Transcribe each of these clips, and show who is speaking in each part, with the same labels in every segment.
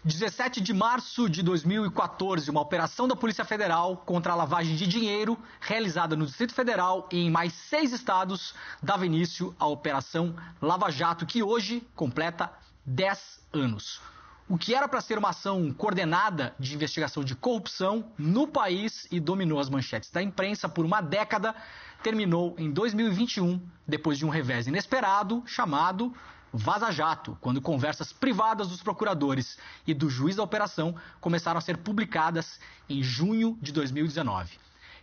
Speaker 1: 17 de março de 2014, uma operação da Polícia Federal contra a lavagem de dinheiro realizada no Distrito Federal e em mais 6 estados dava início à Operação Lava Jato, que hoje completa 10 anos. O que era para ser uma ação coordenada de investigação de corrupção no país e dominou as manchetes da imprensa por uma década, terminou em 2021, depois de um revés inesperado chamado Vaza Jato, quando conversas privadas dos procuradores e do juiz da operação começaram a ser publicadas em junho de 2019.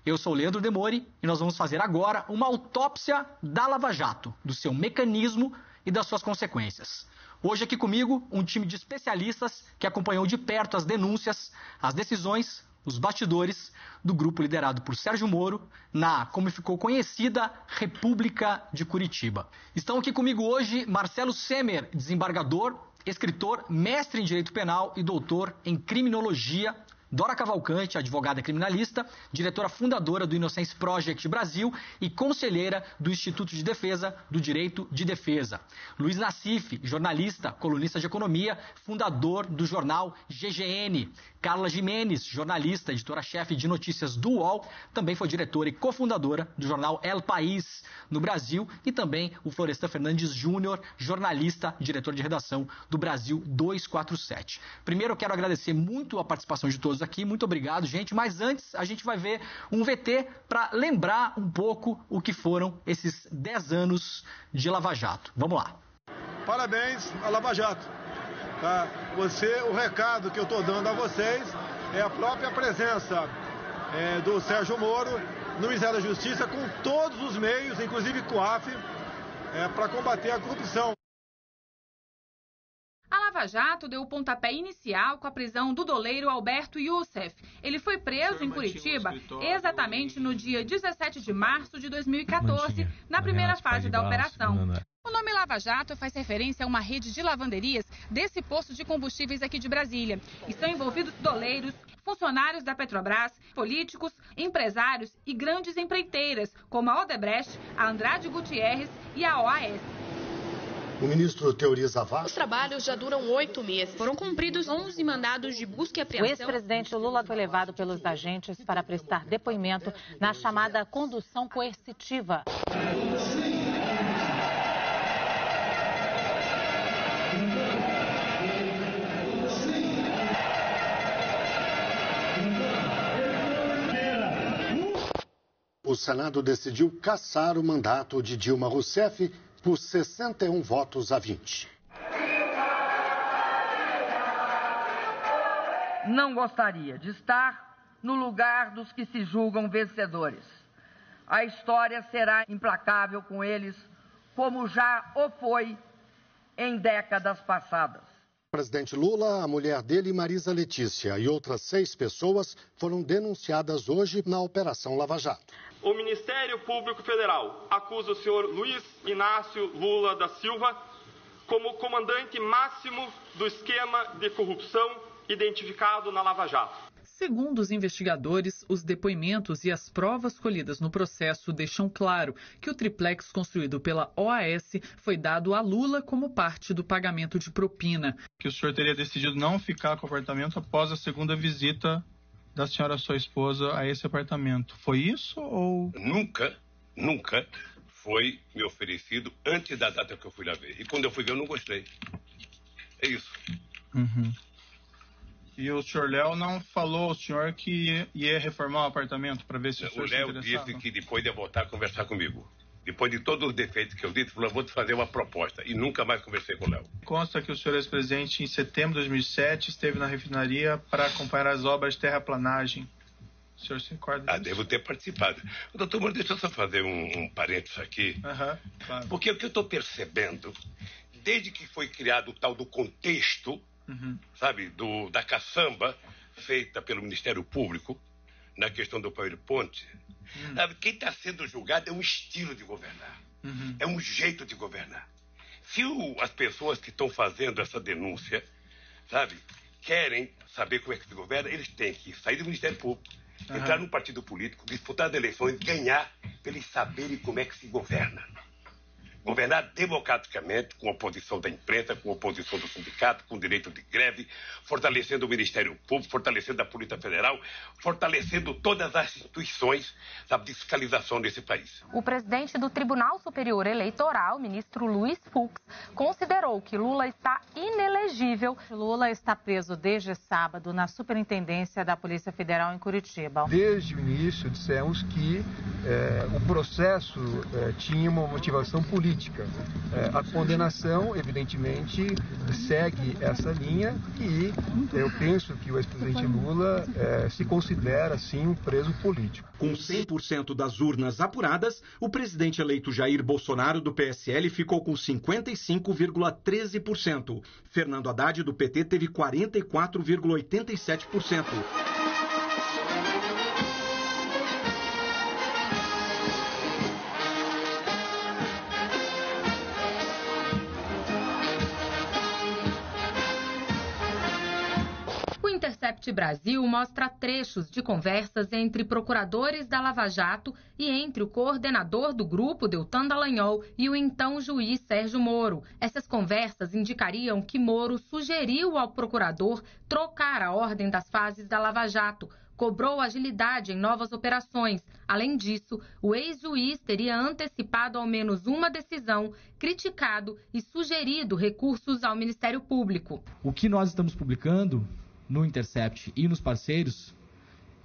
Speaker 1: Eu sou Leandro Demori e nós vamos fazer agora uma autópsia da Lava Jato, do seu mecanismo e das suas consequências. Hoje aqui comigo um time de especialistas que acompanhou de perto as denúncias, as decisões, os bastidores do grupo liderado por Sérgio Moro na, como ficou conhecida, República de Curitiba. Estão aqui comigo hoje Marcelo Semer, desembargador, escritor, mestre em Direito Penal e doutor em Criminologia. Dora Cavalcante, advogada criminalista, diretora fundadora do Innocence Project Brasil e conselheira do Instituto de Defesa do Direito de Defesa. Luiz Nassif, jornalista, colunista de economia, fundador do jornal GGN. Carla Jimenez, jornalista, editora-chefe de notícias do UOL, também foi diretora e cofundadora do jornal El País no Brasil. E também o Florestan Fernandes Júnior, jornalista, diretor de redação do Brasil 247. Primeiro eu quero agradecer muito a participação de todos aqui, muito obrigado, gente. Mas antes a gente vai ver um VT para lembrar um pouco o que foram esses 10 anos de Lava Jato. Vamos lá.
Speaker 2: Parabéns à Lava Jato. Tá? O recado que eu estou dando a vocês é a própria presença do Sérgio Moro no Ministério da Justiça com todos os meios, inclusive COAF, para combater a corrupção.
Speaker 3: A Lava Jato deu o pontapé inicial com a prisão do doleiro Alberto Youssef. Ele foi preso em Curitiba exatamente no dia 17 de março de 2014, na primeira fase da operação. O nome Lava Jato faz referência a uma rede de lavanderias desse posto de combustíveis aqui de Brasília. Estão envolvidos doleiros, funcionários da Petrobras, políticos, empresários e grandes empreiteiras, como a Odebrecht, a Andrade Gutierrez e a OAS.
Speaker 4: O ministro teoriza
Speaker 5: Os trabalhos já duram 8 meses. Foram cumpridos 11 mandados de busca e apreensão.
Speaker 6: O ex-presidente Lula foi levado pelos agentes para prestar depoimento na chamada condução coercitiva.
Speaker 4: O Senado decidiu cassar o mandato de Dilma Rousseff por 61 votos a 20.
Speaker 7: Não gostaria de estar no lugar dos que se julgam vencedores. A história será implacável com eles, como já o foi em décadas passadas.
Speaker 4: O presidente Lula, a mulher dele, Marisa Letícia, e outras 6 pessoas foram denunciadas hoje na Operação Lava Jato.
Speaker 8: O Ministério Público Federal acusa o senhor Luiz Inácio Lula da Silva como comandante máximo do esquema de corrupção identificado na Lava Jato.
Speaker 9: Segundo os investigadores, os depoimentos e as provas colhidas no processo deixam claro que o triplex construído pela OAS foi dado a Lula como parte do pagamento de propina.
Speaker 10: Que o senhor teria decidido não ficar com o apartamento após a segunda visita da senhora, sua esposa, a esse apartamento. Foi isso ou...
Speaker 11: Nunca foi me oferecido antes da data que eu fui lá ver. E quando eu fui ver, eu não gostei. É isso.
Speaker 10: Uhum. E o senhor Léo não falou ao senhor que ia reformar o apartamento para ver se o senhor se interessava?
Speaker 11: O Léo disse que depois ia voltar a conversar comigo. Depois de todos os defeitos que eu disse, falou, vou te fazer uma proposta. E nunca mais conversei com o Léo.
Speaker 10: Consta que o senhor ex-presidente, em setembro de 2007, esteve na refinaria para acompanhar as obras de terraplanagem. O senhor se recorda disso?
Speaker 11: Devo ter participado. Doutor Moro, deixa eu só fazer um parênteses aqui.
Speaker 10: Claro.
Speaker 11: Porque o que eu estou percebendo, desde que foi criado o tal do contexto, sabe, da caçamba feita pelo Ministério Público, na questão do PowerPoint, sabe, quem está sendo julgado é um estilo de governar, é um jeito de governar. Se as pessoas que estão fazendo essa denúncia, sabe, querem saber como é que se governa, eles têm que sair do Ministério Público, entrar num partido político, disputar as eleições, ganhar, para eles saberem como é que se governa. Governar democraticamente, com oposição da imprensa, com oposição do sindicato, com direito de greve, fortalecendo o Ministério Público, fortalecendo a Polícia Federal, fortalecendo todas as instituições da fiscalização desse país.
Speaker 6: O presidente do Tribunal Superior Eleitoral, ministro Luiz Fux, considerou que Lula está inelegível. Lula está preso desde sábado na Superintendência da Polícia Federal em Curitiba.
Speaker 12: Desde o início dissemos que o processo tinha uma motivação política. A condenação, evidentemente, segue essa linha e eu penso que o ex-presidente Lula se considera, sim, um preso político.
Speaker 13: Com 100% das urnas apuradas, o presidente eleito Jair Bolsonaro, do PSL, ficou com 55,13%. Fernando Haddad, do PT, teve 44,87%.
Speaker 3: O Intercept Brasil mostra trechos de conversas entre procuradores da Lava Jato e entre o coordenador do grupo, Deltan Dallagnol, e o então juiz Sérgio Moro. Essas conversas indicariam que Moro sugeriu ao procurador trocar a ordem das fases da Lava Jato, cobrou agilidade em novas operações. Além disso, o ex-juiz teria antecipado ao menos uma decisão, criticado e sugerido recursos ao Ministério Público.
Speaker 14: O que nós estamos publicando no Intercept e nos parceiros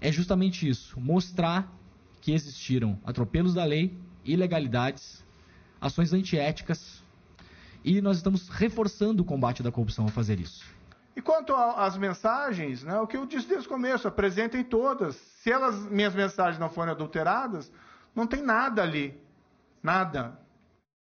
Speaker 14: é justamente isso, mostrar que existiram atropelos da lei, ilegalidades, ações antiéticas, e nós estamos reforçando o combate da corrupção ao fazer isso.
Speaker 12: E quanto às mensagens, o que eu disse desde o começo, apresentem todas. Se minhas mensagens não forem adulteradas, não tem nada ali, nada.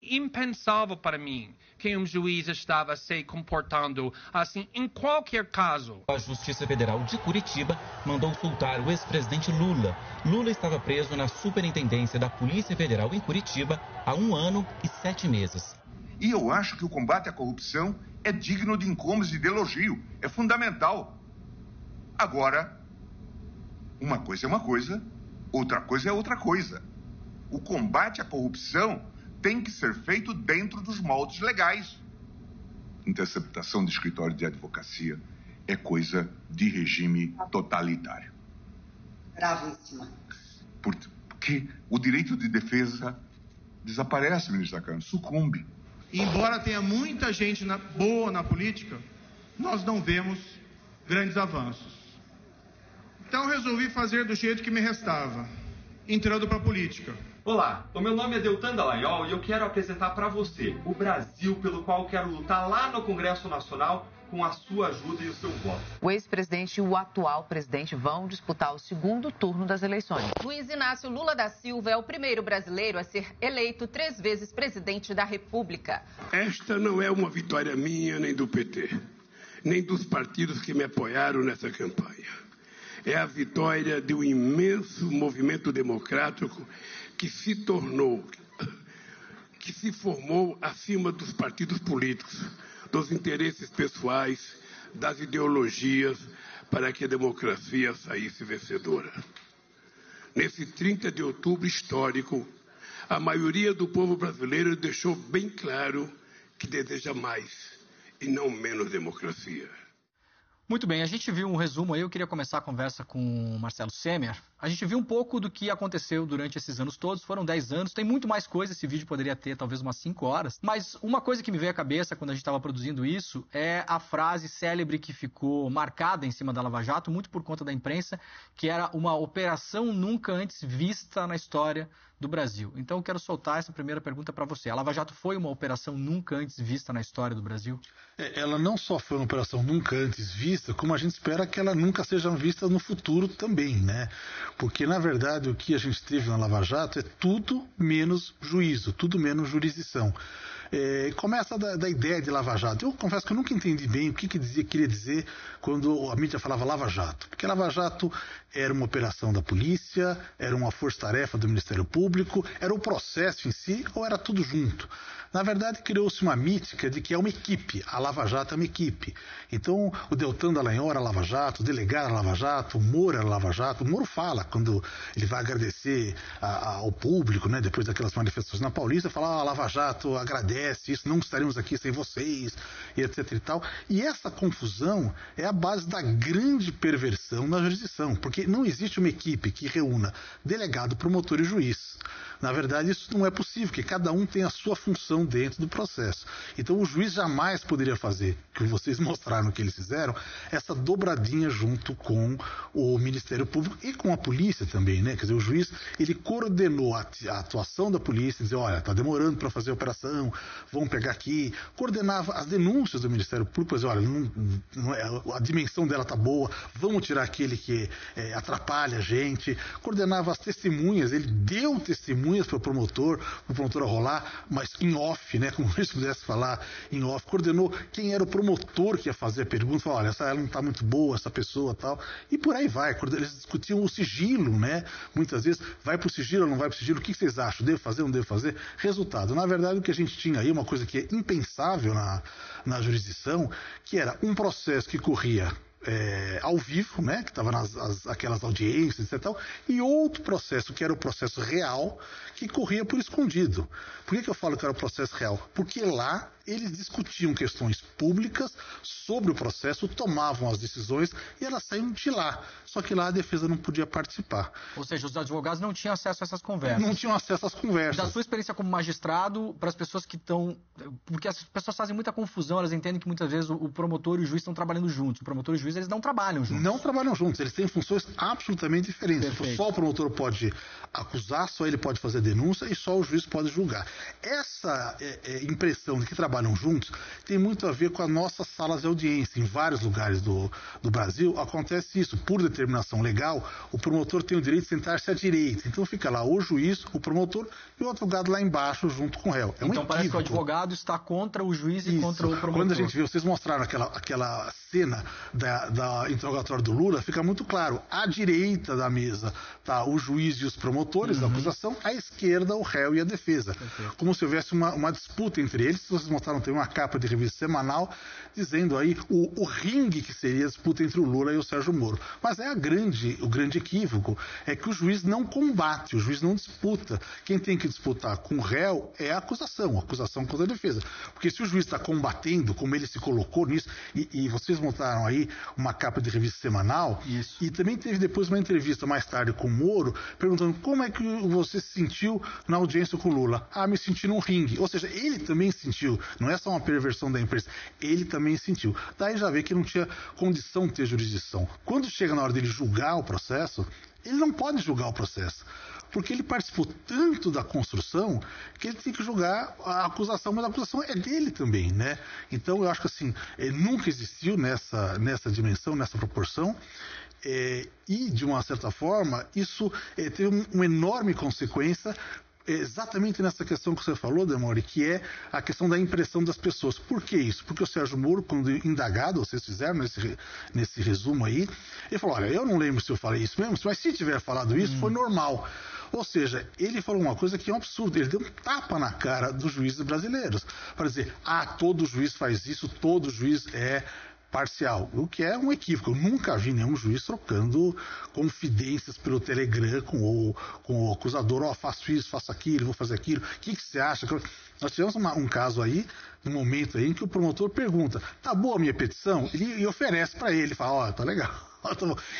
Speaker 15: Impensável para mim que um juiz estava se comportando assim em qualquer caso.
Speaker 16: A Justiça Federal de Curitiba mandou soltar o ex-presidente Lula. Lula estava preso na Superintendência da Polícia Federal em Curitiba há 1 ano e 7 meses.
Speaker 17: E eu acho que o combate à corrupção é digno de incômodos e de elogio. É fundamental. Agora, uma coisa é uma coisa, outra coisa é outra coisa. O combate à corrupção tem que ser feito dentro dos moldes legais. Interceptação de escritório de advocacia é coisa de regime totalitário.
Speaker 18: Gravíssima.
Speaker 17: Porque o direito de defesa desaparece, ministro da Câmara, sucumbe.
Speaker 12: Embora tenha muita gente boa na política, nós não vemos grandes avanços. Então resolvi fazer do jeito que me restava, entrando para a política.
Speaker 19: Olá, o meu nome é Deltan Dallagnol e eu quero apresentar para você o Brasil pelo qual eu quero lutar lá no Congresso Nacional com a sua ajuda e o seu voto.
Speaker 20: O ex-presidente e o atual presidente vão disputar o segundo turno das eleições.
Speaker 6: Luiz Inácio Lula da Silva é o primeiro brasileiro a ser eleito 3 vezes presidente da República.
Speaker 11: Esta não é uma vitória minha nem do PT, nem dos partidos que me apoiaram nessa campanha. É a vitória de um imenso movimento democrático que se formou acima dos partidos políticos, dos interesses pessoais, das ideologias, para que a democracia saísse vencedora. Nesse 30 de outubro histórico, a maioria do povo brasileiro deixou bem claro que deseja mais e não menos democracia.
Speaker 1: Muito bem, a gente viu um resumo aí, eu queria começar a conversa com o Marcelo Semer. A gente viu um pouco do que aconteceu durante esses anos todos, foram 10 anos, tem muito mais coisa, esse vídeo poderia ter talvez umas 5 horas, mas uma coisa que me veio à cabeça quando a gente estava produzindo isso é a frase célebre que ficou marcada em cima da Lava Jato, muito por conta da imprensa, que era uma operação nunca antes vista na história do Brasil. Então eu quero soltar essa primeira pergunta para você. A Lava Jato foi uma operação nunca antes vista na história do Brasil?
Speaker 21: Ela não só foi uma operação nunca antes vista, como a gente espera que ela nunca seja vista no futuro também, né? Porque, na verdade, o que a gente teve na Lava Jato é tudo menos juízo, tudo menos jurisdição. Começa da ideia de Lava Jato. Eu confesso que eu nunca entendi bem o que queria dizer quando a mídia falava Lava Jato. Porque Lava Jato era uma operação da polícia, era uma força-tarefa do Ministério Público, era o processo em si ou era tudo junto? Na verdade, criou-se uma mítica de que é uma equipe. A Lava Jato é uma equipe. Então, o Deltan Dallagnol era Lava Jato, o delegado era Lava Jato, o Moro era Lava Jato. O Moro fala, quando ele vai agradecer ao público, né, depois daquelas manifestações na Paulista, fala, a Lava Jato agradece isso, não estaremos aqui sem vocês, e etc e tal. E essa confusão é a base da grande perversão na jurisdição, porque não existe uma equipe que reúna delegado, promotor e juiz. Na verdade, isso não é possível, porque cada um tem a sua função dentro do processo. Então, o juiz jamais poderia fazer, que vocês mostraram que eles fizeram, essa dobradinha junto com o Ministério Público e com a polícia também, né? Quer dizer, o juiz, ele coordenou a atuação da polícia, dizer, olha, está demorando para fazer a operação, vamos pegar aqui, coordenava as denúncias do Ministério Público, dizer, olha, a dimensão dela está boa, vamos tirar aquele que atrapalha a gente, coordenava as testemunhas, ele deu testemunhas para o promotor rolar, mas em off, né, como se pudesse falar em off, coordenou quem era o promotor que ia fazer a pergunta, falou, olha, ela não está muito boa, essa pessoa tal, e por aí vai, eles discutiam o sigilo, né, muitas vezes, vai para o sigilo ou não vai para o sigilo, o que vocês acham, devo fazer ou não devo fazer? Resultado, na verdade o que a gente tinha aí, uma coisa que é impensável na jurisdição, que era um processo que corria ao vivo, né, que estava aquelas audiências e tal, e outro processo, que era o processo real, que corria por escondido. Por que eu falo que era o processo real? Porque lá eles discutiam questões públicas sobre o processo, tomavam as decisões e elas saíam de lá. Só que lá a defesa não podia participar.
Speaker 1: Ou seja, os advogados não tinham acesso a essas conversas.
Speaker 21: Não tinham acesso às conversas.
Speaker 1: Da sua experiência como magistrado, para as pessoas que estão... Porque as pessoas fazem muita confusão, elas entendem que muitas vezes o promotor e o juiz estão trabalhando juntos. O promotor e o juiz, eles não trabalham juntos.
Speaker 21: Não trabalham juntos, eles têm funções absolutamente diferentes. Perfeito. Só o promotor pode acusar, só ele pode fazer denúncia e só o juiz pode julgar. Essa impressão de que trabalham juntos tem muito a ver com as nossas salas de audiência. Em vários lugares do Brasil acontece isso. Por determinação legal, o promotor tem o direito de sentar-se à direita. Então fica lá o juiz, o promotor e o advogado lá embaixo junto com o réu.
Speaker 1: Então parece que o advogado está contra o juiz e contra o promotor.
Speaker 21: Quando a gente vê, vocês mostraram aquela cena da interrogatório do Lula, fica muito claro. À direita da mesa está o juiz e os promotores da acusação, à esquerda o réu e a defesa. Como se houvesse uma disputa entre eles. Se vocês mostraram, tem uma capa de revista semanal dizendo aí o ringue que seria a disputa entre o Lula e o Sérgio Moro. Mas o grande equívoco é que o juiz não combate, o juiz não disputa. Quem tem que disputar com o réu é a acusação contra a defesa. Porque se o juiz está combatendo, como ele se colocou nisso, e vocês montaram aí uma capa de revista semanal, isso. E também teve depois uma entrevista mais tarde com o Moro, perguntando como é que você se sentiu na audiência com o Lula. Me senti num ringue. Ou seja, ele também sentiu, não é só uma perversão da imprensa, ele também sentiu. Daí já vê que não tinha condição de ter jurisdição. Quando chega na hora dele julgar o processo, ele não pode julgar o processo, porque ele participou tanto da construção que ele tem que julgar a acusação, mas a acusação é dele também, né? Então eu acho que assim, nunca existiu nessa dimensão, nessa proporção, e de uma certa forma isso teve uma enorme consequência exatamente nessa questão que você falou, Demore, que é a questão da impressão das pessoas. Por que isso? Porque o Sérgio Moro, quando indagado, vocês fizeram nesse resumo aí, ele falou, olha, eu não lembro se eu falei isso mesmo, mas se tiver falado isso, foi normal. Ou seja, ele falou uma coisa que é um absurdo, ele deu um tapa na cara dos juízes brasileiros, para dizer, todo juiz faz isso, todo juiz é parcial, o que é um equívoco. Eu nunca vi nenhum juiz trocando confidências pelo Telegram com o acusador, faço isso, faço aquilo, vou fazer aquilo, o que você acha? Nós tivemos um caso aí, um momento aí em que o promotor pergunta, tá boa a minha petição? E oferece para ele, fala, tá legal.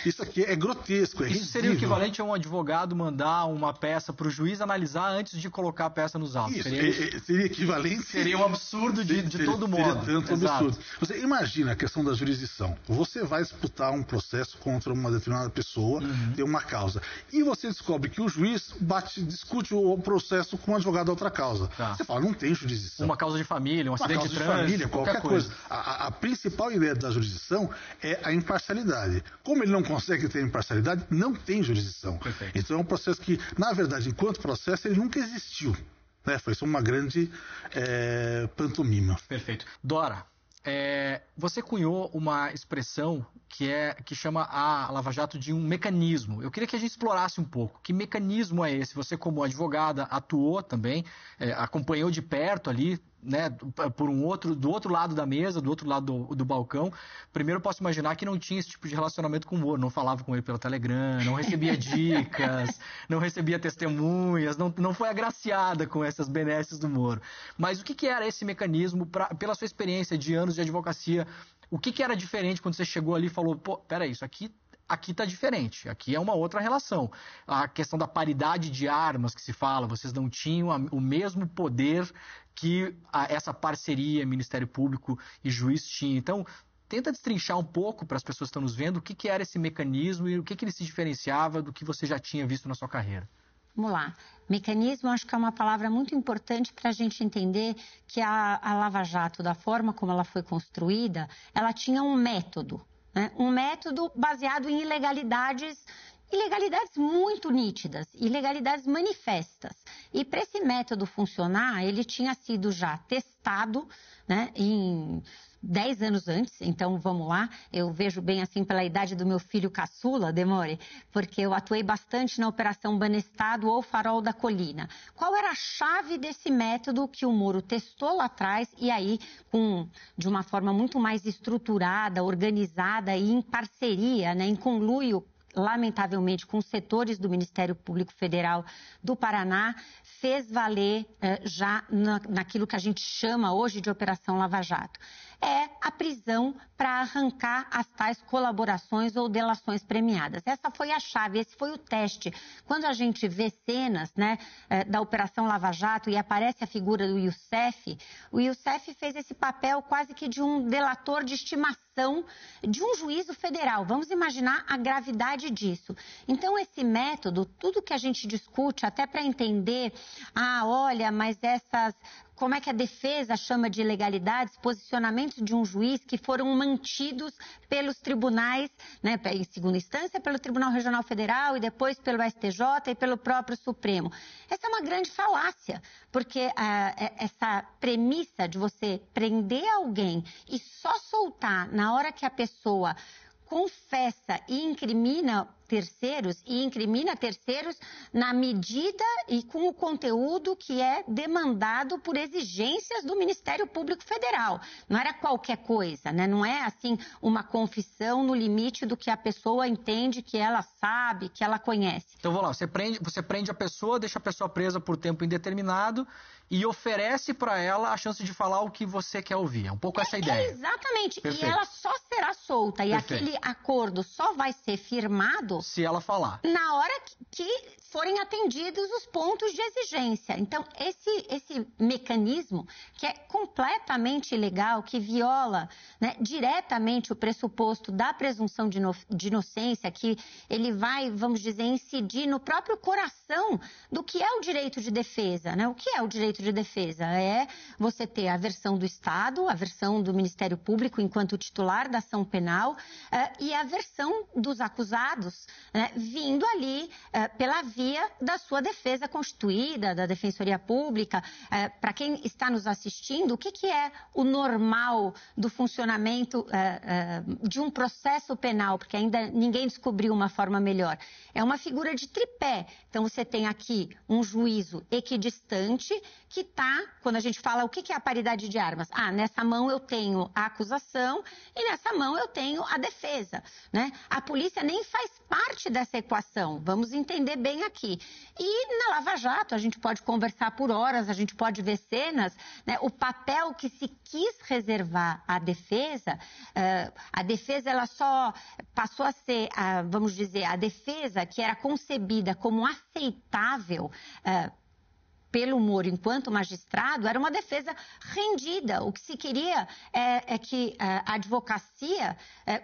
Speaker 21: Isso aqui é grotesco, é
Speaker 1: Isso
Speaker 21: risível.
Speaker 1: Seria o equivalente a um advogado mandar uma peça para o juiz analisar antes de colocar a peça nos autos.
Speaker 21: Seria equivalente.
Speaker 1: Seria um absurdo de todo modo.
Speaker 21: Seria tanto absurdo. Você imagina a questão da jurisdição. Você vai disputar um processo contra uma determinada pessoa, tem uma causa. E você descobre que o juiz discute o processo com o advogado da outra causa.
Speaker 1: Tá.
Speaker 21: Você fala, não tem jurisdição.
Speaker 1: Uma causa de família, um acidente de trânsito.
Speaker 21: Família, qualquer coisa. A principal ideia da jurisdição é a imparcialidade. Como ele não consegue ter imparcialidade, não tem jurisdição. Perfeito. Então é um processo que, na verdade, enquanto processo, ele nunca existiu. né? Foi só uma grande pantomima.
Speaker 1: Perfeito. Dora, você cunhou uma expressão que chama a Lava Jato de um mecanismo. Eu queria que a gente explorasse um pouco. Que mecanismo é esse? Você, como advogada, atuou também, acompanhou de perto ali, né, do outro lado da mesa, do outro lado do balcão. Primeiro, eu posso imaginar que não tinha esse tipo de relacionamento com o Moro, não falava com ele pelo Telegram, não recebia dicas, não recebia testemunhas, não foi agraciada com essas benesses do Moro. Mas o que era esse mecanismo, pela sua experiência de anos de advocacia, o que era diferente quando você chegou ali e falou, pô, peraí, isso aqui está diferente, aqui é uma outra relação. A questão da paridade de armas que se fala, vocês não tinham o mesmo poder que essa parceria Ministério Público e juiz tinha. Então, tenta destrinchar um pouco para as pessoas que estão nos vendo o que era esse mecanismo e o que ele se diferenciava do que você já tinha visto na sua carreira.
Speaker 2: Vamos lá. Mecanismo, acho que é uma palavra muito importante para a gente entender que a Lava Jato, da forma como ela foi construída, ela tinha um método. Um método baseado em ilegalidades muito nítidas, ilegalidades manifestas. E para esse método funcionar, ele tinha sido já testado, né, em 10 anos antes. Então, vamos lá, eu vejo bem assim pela idade do meu filho caçula, Demore, porque eu atuei bastante na Operação Banestado ou Farol da Colina. Qual era a chave desse método que o Moro testou lá atrás e aí, de uma forma muito mais estruturada, organizada e em parceria, né, em conluio, lamentavelmente, com os setores do Ministério Público Federal do Paraná, fez valer já naquilo que a gente chama hoje de Operação Lava Jato. É a prisão para arrancar as tais colaborações ou delações premiadas. Essa foi a chave, esse foi o teste. Quando a gente vê cenas, né, da Operação Lava Jato e aparece a figura do Youssef, o Youssef fez esse papel quase que de um delator de estimação de um juízo federal. Vamos imaginar a gravidade disso. Então, esse método, tudo que a gente discute, até para entender, olha, mas como é que a defesa chama de ilegalidades, posicionamentos de um juiz que foram mantidos pelos tribunais, né, em segunda instância, pelo Tribunal Regional Federal e depois pelo STJ e pelo próprio Supremo. Essa é uma grande falácia, porque essa premissa de você prender alguém e só soltar na hora que a pessoa confessa e incrimina terceiros na medida e com o conteúdo que é demandado por exigências do Ministério Público Federal. Não era qualquer coisa, né? Não é assim uma confissão no limite do que a pessoa entende, que ela sabe, que ela conhece.
Speaker 1: Então vamos lá, você prende a pessoa, deixa a pessoa presa por tempo indeterminado e oferece para ela a chance de falar o que você quer ouvir. É um pouco essa ideia.
Speaker 2: Exatamente.
Speaker 1: Perfeito.
Speaker 2: E ela só será solta. E
Speaker 1: Perfeito.
Speaker 2: Aquele acordo só vai ser firmado
Speaker 1: se ela falar.
Speaker 2: Na hora que forem atendidos os pontos de exigência. Então, esse mecanismo, que é completamente ilegal, que viola, né, diretamente o pressuposto da presunção de inocência, que ele vai, vamos dizer, incidir no próprio coração do que é o direito de defesa, né? O que é o direito de defesa? É você ter a versão do Estado, a versão do Ministério Público enquanto titular da ação penal e a versão dos acusados, né, vindo ali pela via da sua defesa constituída, da Defensoria Pública. Para quem está nos assistindo, o que é o normal do funcionamento de um processo penal? Porque ainda ninguém descobriu uma forma melhor. É uma figura de tripé. Então, você tem aqui um juízo equidistante que está, quando a gente fala o que é a paridade de armas, nessa mão eu tenho a acusação e nessa mão eu tenho a defesa, né? A polícia nem faz parte dessa equação, vamos entender bem aqui. E na Lava Jato, a gente pode conversar por horas, a gente pode ver cenas, né? O papel que se quis reservar à defesa, ela só passou a ser, vamos dizer, a defesa que era concebida como aceitável pelo Moro enquanto magistrado, era uma defesa rendida. O que se queria é que a advocacia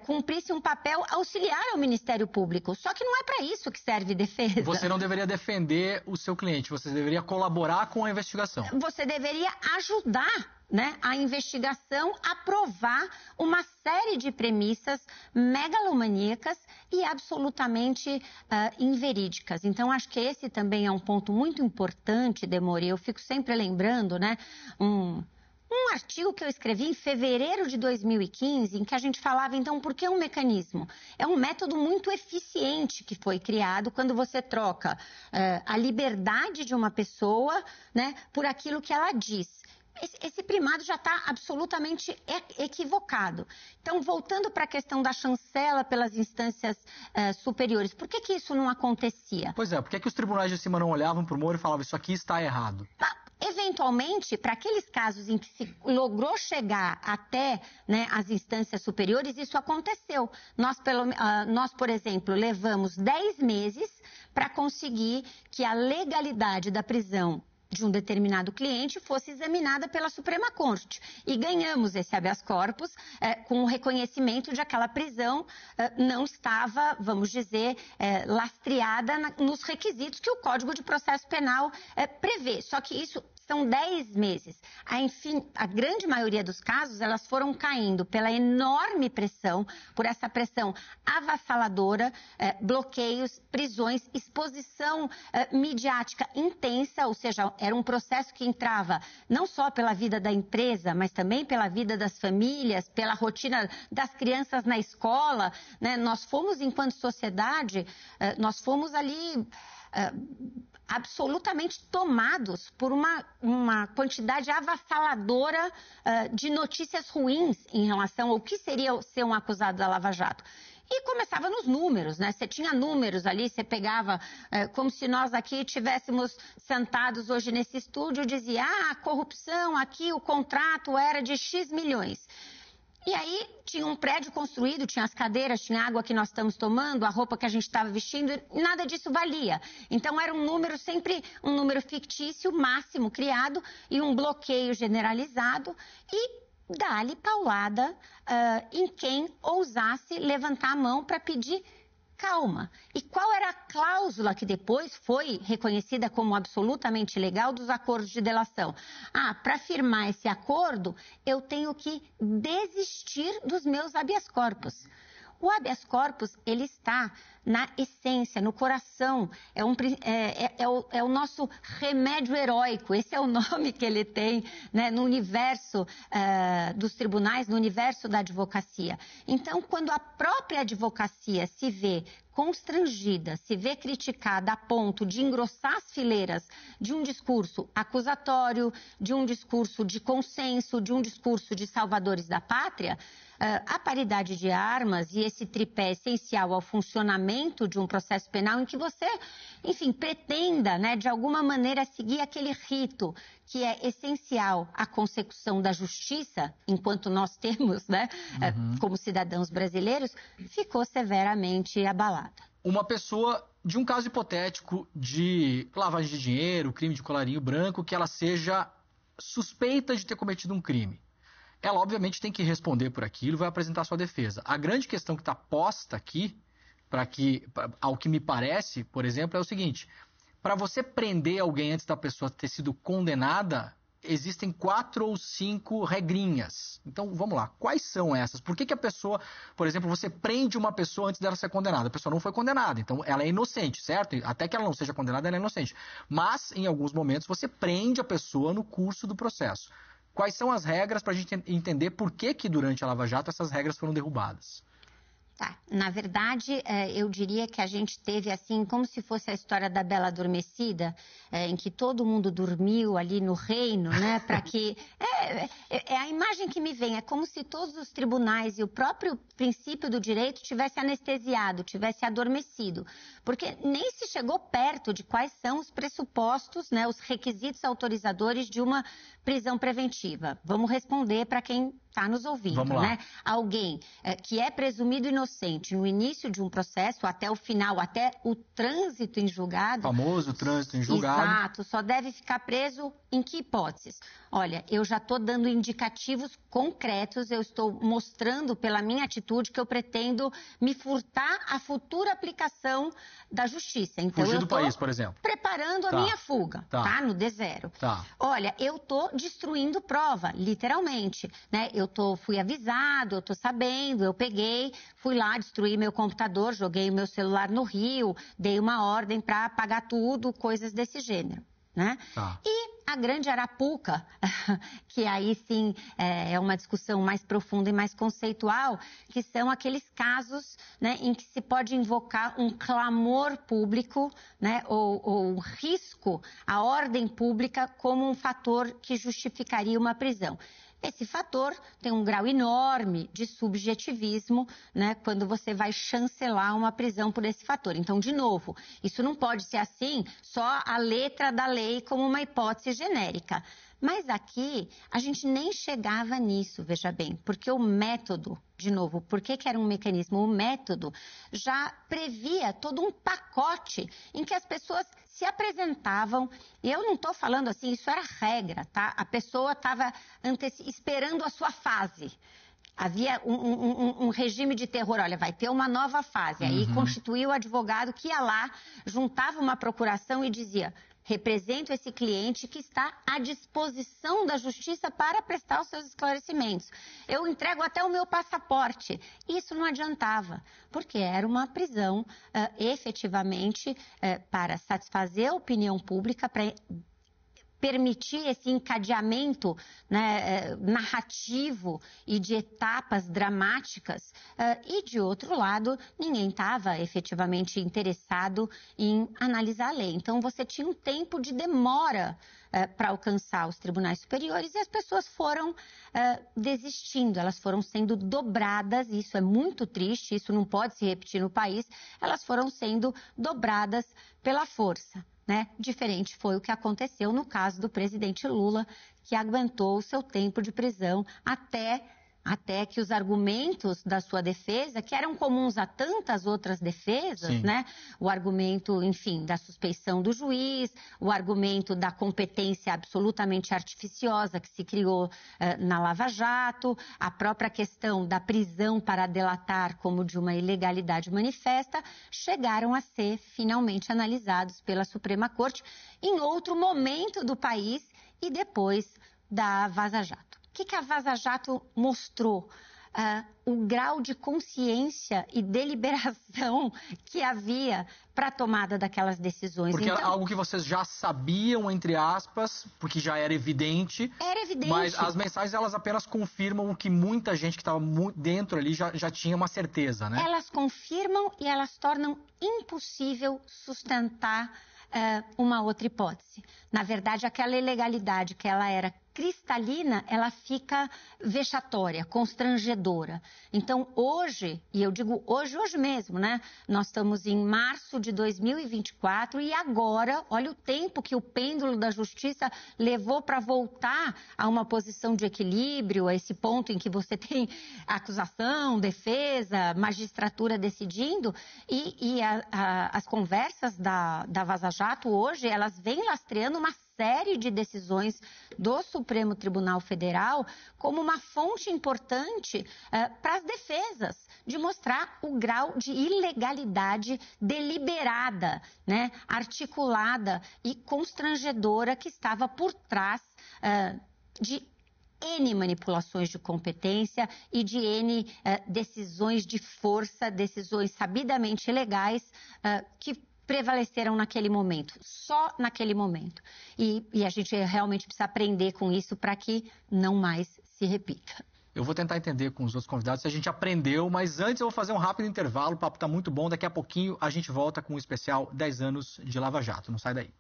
Speaker 2: cumprisse um papel auxiliar ao Ministério Público. Só que não é para isso que serve defesa.
Speaker 1: Você não deveria defender o seu cliente, você deveria colaborar com a investigação.
Speaker 2: Você deveria ajudar, né, a investigação a provar uma série série de premissas megalomaníacas e absolutamente inverídicas. Então, acho que esse também é um ponto muito importante, Demore. Eu fico sempre lembrando, né, um artigo que eu escrevi em fevereiro de 2015, em que a gente falava, então, por que um mecanismo? É um método muito eficiente que foi criado quando você troca a liberdade de uma pessoa, né, por aquilo que ela diz. Esse primado já está absolutamente equivocado. Então, voltando para a questão da chancela pelas instâncias superiores, por que isso não acontecia?
Speaker 1: Pois é, por que os tribunais de cima não olhavam para o Moro e falavam, isso aqui está errado?
Speaker 2: Eventualmente, para aqueles casos em que se logrou chegar até, né, as instâncias superiores, isso aconteceu. Nós, por exemplo, levamos 10 meses para conseguir que a legalidade da prisão de um determinado cliente fosse examinada pela Suprema Corte. E ganhamos esse habeas corpus com o reconhecimento de aquela prisão não estava, vamos dizer, lastreada nos requisitos que o Código de Processo Penal prevê. Só que isso são 10 meses. Enfim, a grande maioria dos casos, elas foram caindo pela enorme pressão, por essa pressão avassaladora, bloqueios, prisões, exposição midiática intensa, ou seja, era um processo que entrava não só pela vida da empresa, mas também pela vida das famílias, pela rotina das crianças na escola, né? Nós fomos, enquanto sociedade, nós fomos ali absolutamente tomados por uma quantidade avassaladora de notícias ruins em relação ao que seria ser um acusado da Lava Jato. E começava nos números, né? Você tinha números ali, você pegava, como se nós aqui estivéssemos sentados hoje nesse estúdio, dizia, a corrupção aqui, o contrato era de X milhões. E aí tinha um prédio construído, tinha as cadeiras, tinha a água que nós estamos tomando, a roupa que a gente estava vestindo, e nada disso valia. Então era um número, sempre um número fictício, máximo criado, e um bloqueio generalizado, e dá-lhe paulada em quem ousasse levantar a mão para pedir calma. E qual era a cláusula que depois foi reconhecida como absolutamente legal dos acordos de delação? Para firmar esse acordo, eu tenho que desistir dos meus habeas corpus. O habeas corpus, ele está na essência, no coração, é o nosso remédio heróico, esse é o nome que ele tem, né, no universo dos tribunais, no universo da advocacia. Então, quando a própria advocacia se vê constrangida, se vê criticada a ponto de engrossar as fileiras de um discurso acusatório, de um discurso de consenso, de um discurso de salvadores da pátria, a paridade de armas e esse tripé essencial ao funcionamento de um processo penal em que você, enfim, pretenda, né, de alguma maneira seguir aquele rito que é essencial à consecução da justiça, enquanto nós temos, né, como cidadãos brasileiros, ficou severamente abalada.
Speaker 1: Uma pessoa de um caso hipotético de lavagem de dinheiro, crime de colarinho branco, que ela seja suspeita de ter cometido um crime. Ela, obviamente, tem que responder por aquilo, vai apresentar sua defesa. A grande questão que está posta aqui, ao que me parece, por exemplo, é o seguinte: para você prender alguém antes da pessoa ter sido condenada, existem 4 ou 5 regrinhas. Então, vamos lá. Quais são essas? Por que a pessoa, por exemplo, você prende uma pessoa antes dela ser condenada? A pessoa não foi condenada, então ela é inocente, certo? Até que ela não seja condenada, ela é inocente. Mas, em alguns momentos, você prende a pessoa no curso do processo. Quais são as regras para a gente entender por que durante a Lava Jato essas regras foram derrubadas?
Speaker 2: Tá. Na verdade, eu diria que a gente teve assim, como se fosse a história da Bela Adormecida, em que todo mundo dormiu ali no reino, né? Para que é a imagem que me vem, é como se todos os tribunais e o próprio princípio do direito tivesse anestesiado, tivesse adormecido, porque nem se chegou perto de quais são os pressupostos, né? Os requisitos autorizadores de uma prisão preventiva. Vamos responder para quem está nos ouvindo, né? Alguém que é presumido inocente no início de um processo, até o final, até o trânsito em julgado.
Speaker 1: Famoso trânsito em julgado.
Speaker 2: Exato, só deve ficar preso em que hipóteses? Olha, eu já estou dando indicativos concretos, eu estou mostrando pela minha atitude que eu pretendo me furtar a futura aplicação da justiça. Então,
Speaker 1: fugir do país, por exemplo.
Speaker 2: Preparando a minha fuga, tá? No D0.
Speaker 1: Tá.
Speaker 2: Olha, eu estou destruindo prova, literalmente, né? Eu fui avisado, eu estou sabendo, eu peguei, fui lá, destruí meu computador, joguei o meu celular no rio, dei uma ordem para apagar tudo, coisas desse gênero. Né?
Speaker 1: Tá.
Speaker 2: E a grande arapuca, que aí sim é uma discussão mais profunda e mais conceitual, que são aqueles casos, né, em que se pode invocar um clamor público, né, ou um risco à ordem pública como um fator que justificaria uma prisão. Esse fator tem um grau enorme de subjetivismo, né, quando você vai chancelar uma prisão por esse fator. Então, de novo, isso não pode ser assim, só a letra da lei como uma hipótese genérica. Mas aqui, a gente nem chegava nisso, veja bem, porque o método, de novo, por que era um mecanismo? O método já previa todo um pacote em que as pessoas se apresentavam, e eu não estou falando assim, isso era regra, tá? A pessoa estava esperando a sua fase. Havia um regime de terror, olha, vai ter uma nova fase. Aí constituía o advogado que ia lá, juntava uma procuração e dizia: represento esse cliente que está à disposição da justiça para prestar os seus esclarecimentos. Eu entrego até o meu passaporte. Isso não adiantava, porque era uma prisão efetivamente para satisfazer a opinião pública, para permitir esse encadeamento, né, narrativo e de etapas dramáticas, e de outro lado, ninguém estava efetivamente interessado em analisar a lei. Então, você tinha um tempo de demora para alcançar os tribunais superiores e as pessoas foram desistindo, elas foram sendo dobradas, e isso é muito triste, isso não pode se repetir no país, elas foram sendo dobradas pela força. Né? Diferente foi o que aconteceu no caso do presidente Lula, que aguentou o seu tempo de prisão até que os argumentos da sua defesa, que eram comuns a tantas outras defesas, né? O argumento, enfim, da suspeição do juiz, o argumento da competência absolutamente artificiosa que se criou na Lava Jato, a própria questão da prisão para delatar como de uma ilegalidade manifesta, chegaram a ser finalmente analisados pela Suprema Corte em outro momento do país e depois da Vaza Jato. O que a Vaza Jato mostrou? O grau de consciência e deliberação que havia para a tomada daquelas decisões.
Speaker 1: Porque era algo que vocês já sabiam, entre aspas, porque já era evidente.
Speaker 2: Era evidente.
Speaker 1: Mas as mensagens, elas apenas confirmam o que muita gente que estava dentro ali já tinha uma certeza, né? Elas
Speaker 2: confirmam e elas tornam impossível sustentar uma outra hipótese. Na verdade, aquela ilegalidade que ela era cristalina, ela fica vexatória, constrangedora. Então, hoje, e eu digo hoje mesmo, né? Nós estamos em março de 2024 e agora, olha o tempo que o pêndulo da justiça levou para voltar a uma posição de equilíbrio, a esse ponto em que você tem acusação, defesa, magistratura decidindo, e as conversas da Vaza Jato hoje, elas vêm lastreando uma série de decisões do Supremo Tribunal Federal como uma fonte importante para as defesas, de mostrar o grau de ilegalidade deliberada, né, articulada e constrangedora que estava por trás de N manipulações de competência e de N decisões de força, decisões sabidamente ilegais que prevaleceram naquele momento, só naquele momento. E a gente realmente precisa aprender com isso para que não mais se repita.
Speaker 1: Eu vou tentar entender com os outros convidados se a gente aprendeu, mas antes eu vou fazer um rápido intervalo, o papo está muito bom, daqui a pouquinho a gente volta com o especial 10 anos de Lava Jato, não sai daí.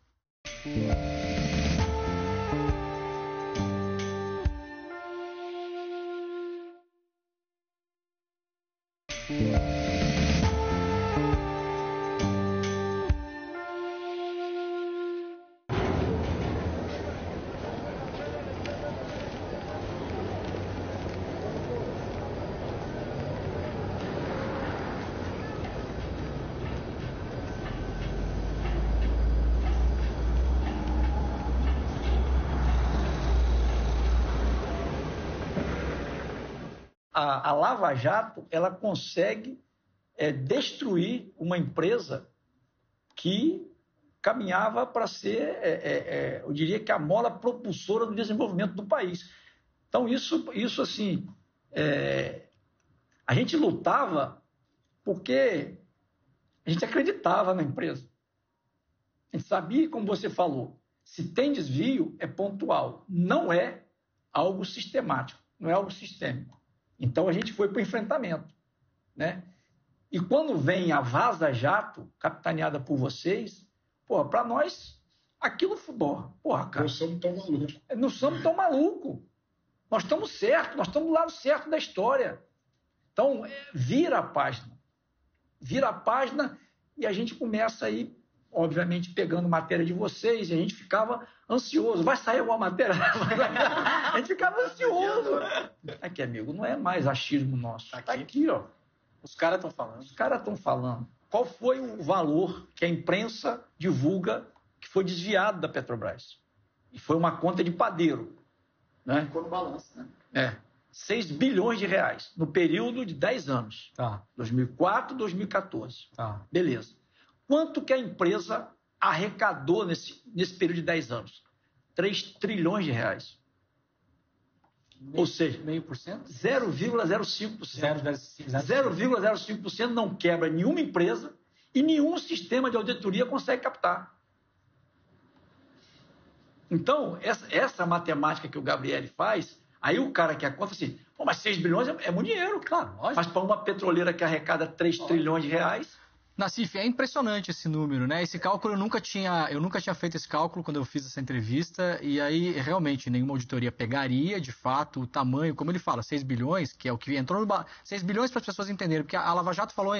Speaker 5: A Lava Jato, ela consegue destruir uma empresa que caminhava para ser, eu diria que a mola propulsora do desenvolvimento do país. Então, isso assim, a gente lutava porque a gente acreditava na empresa. A gente sabia, como você falou, se tem desvio, é pontual. Não é algo sistemático, não é algo sistêmico. Então, a gente foi para o enfrentamento, né? E quando vem a Vaza Jato, capitaneada por vocês, para nós, aquilo foi bom. Cara,
Speaker 4: não somos tão malucos.
Speaker 5: Não somos tão malucos. Nós estamos certos, nós estamos do lado certo da história. Então, vira a página. Vira a página e a gente começa aí, obviamente, pegando matéria de vocês, e a gente ficava ansioso. Vai sair alguma matéria? A gente ficava ansioso. Aqui, amigo, não é mais achismo nosso. Está aqui, ó.
Speaker 1: Os caras estão falando.
Speaker 5: Os caras estão falando. Qual foi o valor que a imprensa divulga que foi desviado da Petrobras? E foi uma conta de padeiro. Né?
Speaker 1: Ficou no balanço, né?
Speaker 5: 6 bilhões de reais no período de 10 anos.
Speaker 1: Tá.
Speaker 5: 2004, 2014.
Speaker 1: Tá.
Speaker 5: Beleza. Quanto que a empresa arrecadou nesse período de 10 anos? 3 trilhões de reais. Ou seja,
Speaker 1: 0,5%?
Speaker 5: 0,05%.
Speaker 1: 0,05%
Speaker 5: não quebra nenhuma empresa e nenhum sistema de auditoria consegue captar. Então, essa matemática que o Gabriel faz, aí o cara que a conta assim, mas 6 bilhões é muito dinheiro, claro. Mas para uma petroleira que arrecada 3 trilhões de reais...
Speaker 1: Nassif, é impressionante esse número, né? Esse cálculo eu nunca tinha feito esse cálculo quando eu fiz essa entrevista, e aí realmente nenhuma auditoria pegaria, de fato, o tamanho, como ele fala, 6 bilhões, que é o que entrou no 6 bilhões para as pessoas entenderem, porque a Lava Jato falou,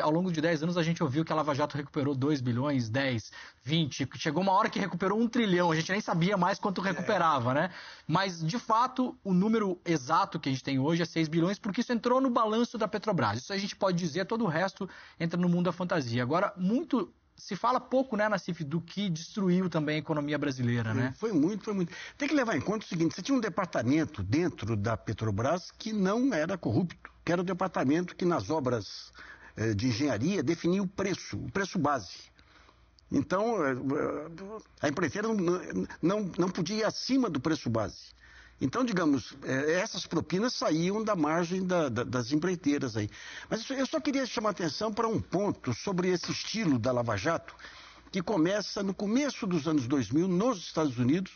Speaker 1: ao longo de 10 anos a gente ouviu que a Lava Jato recuperou 2 bilhões, 10, 20, chegou uma hora que recuperou 1 trilhão, a gente nem sabia mais quanto recuperava, né? Mas, de fato, o número exato que a gente tem hoje é 6 bilhões, porque isso entrou no balanço da Petrobras. Isso a gente pode dizer, todo o resto entra no mundo da fantasia. Agora, se fala pouco, né, Nassif, do que destruiu também a economia brasileira, né?
Speaker 7: Foi muito. Tem que levar em conta o seguinte, você tinha um departamento dentro da Petrobras que não era corrupto, que era o departamento que nas obras de engenharia definia o preço base. Então, a empreiteira não podia ir acima do preço base. Então, digamos, essas propinas saíam da margem das empreiteiras aí. Mas eu só queria chamar a atenção para um ponto sobre esse estilo da Lava Jato, que começa no começo dos anos 2000, nos Estados Unidos,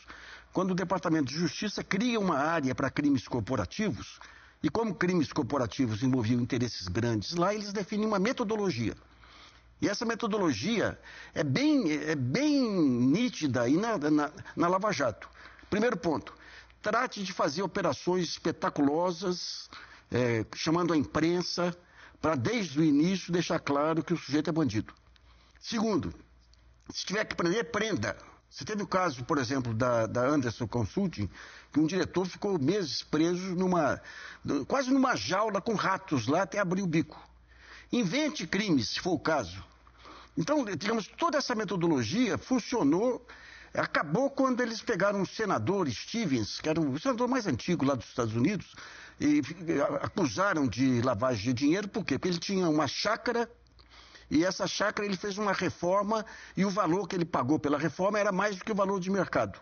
Speaker 7: quando o Departamento de Justiça cria uma área para crimes corporativos, e como crimes corporativos envolviam interesses grandes lá, eles definem uma metodologia. E essa metodologia é bem nítida aí na Lava Jato. Primeiro ponto, trate de fazer operações espetaculosas, chamando a imprensa, para desde o início deixar claro que o sujeito é bandido. Segundo, se tiver que prender, prenda. Você teve o caso, por exemplo, da Anderson Consulting, que um diretor ficou meses preso quase numa jaula com ratos lá até abrir o bico. Invente crimes, se for o caso. Então, digamos, toda essa metodologia funcionou, acabou quando eles pegaram o senador Stevens, que era o senador mais antigo lá dos Estados Unidos, e acusaram de lavagem de dinheiro, por quê? Porque ele tinha uma chácara, e essa chácara ele fez uma reforma, e o valor que ele pagou pela reforma era mais do que o valor de mercado.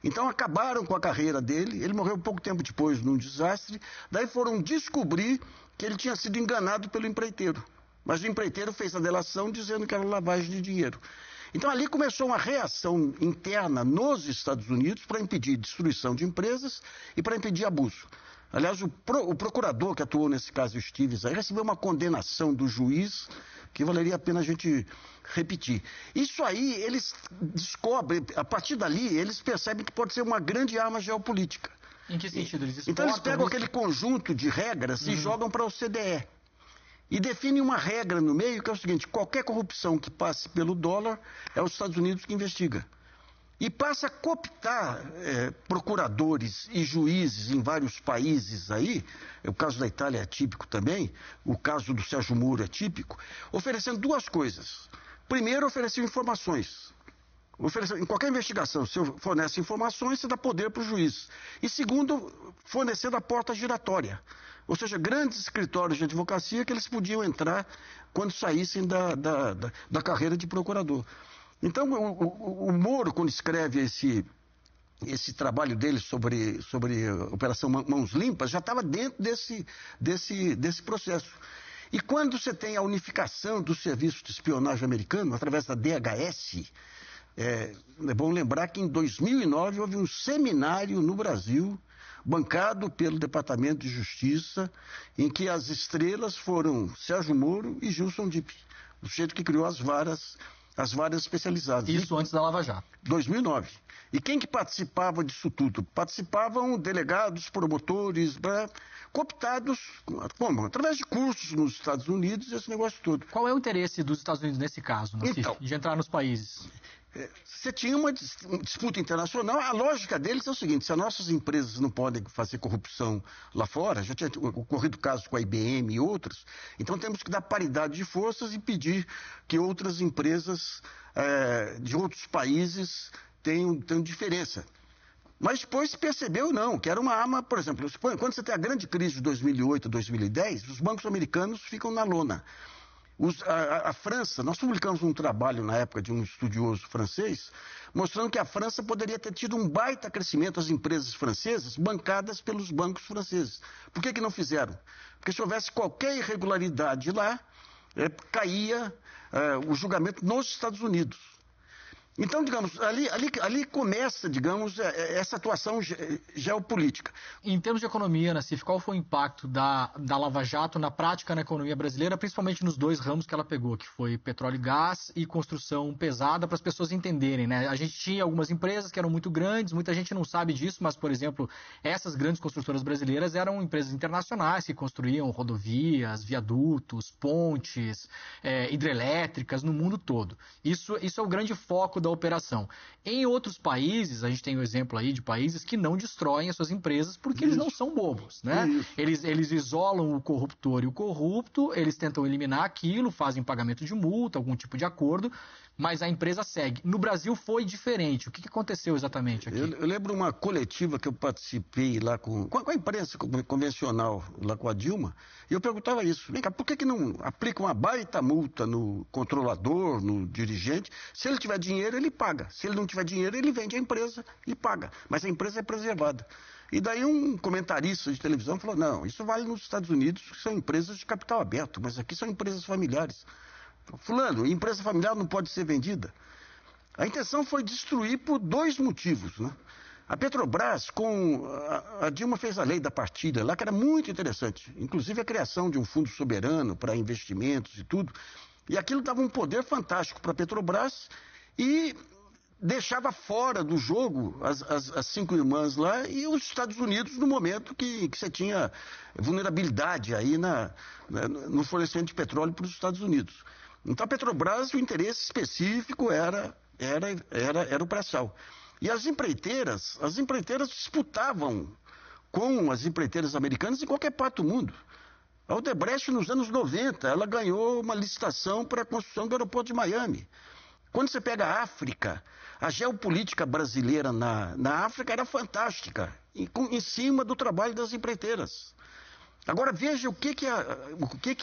Speaker 7: Então acabaram com a carreira dele, ele morreu pouco tempo depois num desastre, daí foram descobrir que ele tinha sido enganado pelo empreiteiro. Mas o empreiteiro fez a delação dizendo que era lavagem de dinheiro. Então ali começou uma reação interna nos Estados Unidos para impedir destruição de empresas e para impedir abuso. Aliás, o procurador que atuou nesse caso, Stevens, aí recebeu uma condenação do juiz que valeria a pena a gente repetir. Isso aí, eles descobrem, a partir dali, eles percebem que pode ser uma grande arma geopolítica.
Speaker 1: Em que sentido?
Speaker 7: Então eles pegam aquele conjunto de regras e jogam para o CDE. E definem uma regra no meio que é o seguinte, qualquer corrupção que passe pelo dólar é os Estados Unidos que investiga. E passa a cooptar procuradores e juízes em vários países aí, o caso da Itália é típico também, o caso do Sérgio Moro é típico, oferecendo duas coisas. Primeiro, ofereceu informações. Em qualquer investigação, se fornece informações, você dá poder para o juiz. E segundo, fornecendo a porta giratória. Ou seja, grandes escritórios de advocacia que eles podiam entrar quando saíssem da carreira de procurador. Então, o Moro, quando escreve esse trabalho dele sobre a Operação Mãos Limpas já estava dentro desse processo. E quando você tem a unificação do serviço de espionagem americano, através da DHS, é bom lembrar que em 2009 houve um seminário no Brasil, bancado pelo Departamento de Justiça, em que as estrelas foram Sérgio Moro e Gilson Dipp, o sujeito que criou as varas especializadas.
Speaker 1: Isso antes da Lava Jato.
Speaker 7: 2009. E quem que participava disso tudo? Participavam delegados, promotores, cooptados, como? Através de cursos nos Estados Unidos, esse negócio todo.
Speaker 1: Qual é o interesse dos Estados Unidos nesse caso, Nassif, de entrar nos países?
Speaker 7: Você tinha uma disputa internacional, a lógica deles é o seguinte: se as nossas empresas não podem fazer corrupção lá fora, já tinha ocorrido casos com a IBM e outros, então temos que dar paridade de forças e pedir que outras empresas de outros países tenham diferença. Mas depois se percebeu não, que era uma arma, por exemplo, quando você tem a grande crise de 2008, 2010, os bancos americanos ficam na lona. A França, nós publicamos um trabalho na época de um estudioso francês, mostrando que a França poderia ter tido um baita crescimento das empresas francesas bancadas pelos bancos franceses. Por que não fizeram? Porque se houvesse qualquer irregularidade lá, caía o julgamento nos Estados Unidos. Então, digamos, ali começa, digamos, essa atuação geopolítica.
Speaker 1: Em termos de economia, Nassif, qual foi o impacto da Lava Jato na prática na economia brasileira, principalmente nos dois ramos que ela pegou, que foi petróleo e gás e construção pesada, para as pessoas entenderem, né? A gente tinha algumas empresas que eram muito grandes, muita gente não sabe disso, mas, por exemplo, essas grandes construtoras brasileiras eram empresas internacionais que construíam rodovias, viadutos, pontes, hidrelétricas no mundo todo. Isso é o grande foco da operação. Em outros países, a gente tem o exemplo aí de países que não destroem as suas empresas porque eles não são bobos, né? Eles isolam o corruptor e o corrupto, eles tentam eliminar aquilo, fazem pagamento de multa, algum tipo de acordo, mas a empresa segue. No Brasil foi diferente. O que aconteceu exatamente aqui?
Speaker 7: Eu lembro uma coletiva que eu participei lá com a imprensa convencional, lá com a Dilma, e eu perguntava isso. Vem cá, por que não aplica uma baita multa no controlador, no dirigente? Se ele tiver dinheiro, ele paga. Se ele não tiver dinheiro, ele vende a empresa e paga. Mas a empresa é preservada. E daí um comentarista de televisão falou, não, isso vale nos Estados Unidos, que são empresas de capital aberto, mas aqui são empresas familiares. Fulano, empresa familiar não pode ser vendida. A intenção foi destruir por dois motivos, né? A Petrobras, a Dilma fez a lei da partilha lá, que era muito interessante. Inclusive a criação de um fundo soberano para investimentos e tudo. E aquilo dava um poder fantástico para a Petrobras e deixava fora do jogo as cinco irmãs lá e os Estados Unidos no momento que você tinha vulnerabilidade aí no fornecimento de petróleo para os Estados Unidos. Então a Petrobras, o interesse específico era o pré-sal. E as empreiteiras disputavam com as empreiteiras americanas em qualquer parte do mundo. A Odebrecht, nos anos 90, ela ganhou uma licitação para a construção do aeroporto de Miami. Quando você pega a África, a geopolítica brasileira na África era fantástica, em cima do trabalho das empreiteiras. Agora veja o que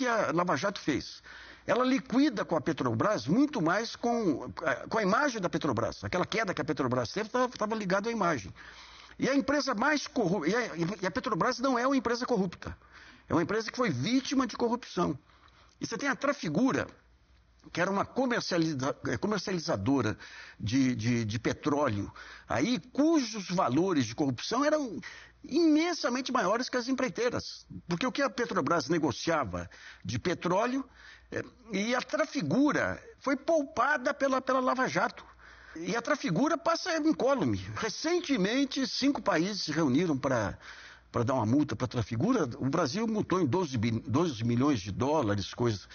Speaker 7: a Lava Jato fez. Ela liquida com a Petrobras muito mais com a imagem da Petrobras. Aquela queda que a Petrobras teve estava ligada à imagem. E a empresa mais corrupta, e a Petrobras não é uma empresa corrupta. É uma empresa que foi vítima de corrupção. E você tem a Trafigura, que era uma comercializadora de petróleo, aí, cujos valores de corrupção eram imensamente maiores que as empreiteiras. Porque o que a Petrobras negociava de petróleo, e a Trafigura foi poupada pela Lava Jato. E a Trafigura passa incólume. Recentemente, 5 países se reuniram para dar uma multa para a Trafigura. O Brasil multou em 12 milhões de dólares, coisa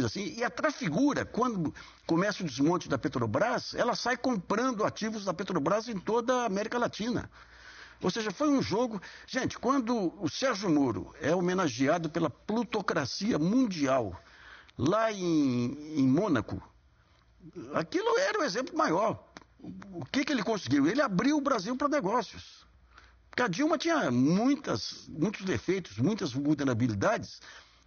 Speaker 7: assim. E a Trafigura, quando começa o desmonte da Petrobras, ela sai comprando ativos da Petrobras em toda a América Latina. Ou seja, foi um jogo... Gente, quando o Sérgio Moro é homenageado pela plutocracia mundial lá em Mônaco, aquilo era o exemplo maior. O que ele conseguiu? Ele abriu o Brasil para negócios. Porque a Dilma tinha muitos defeitos, muitas vulnerabilidades,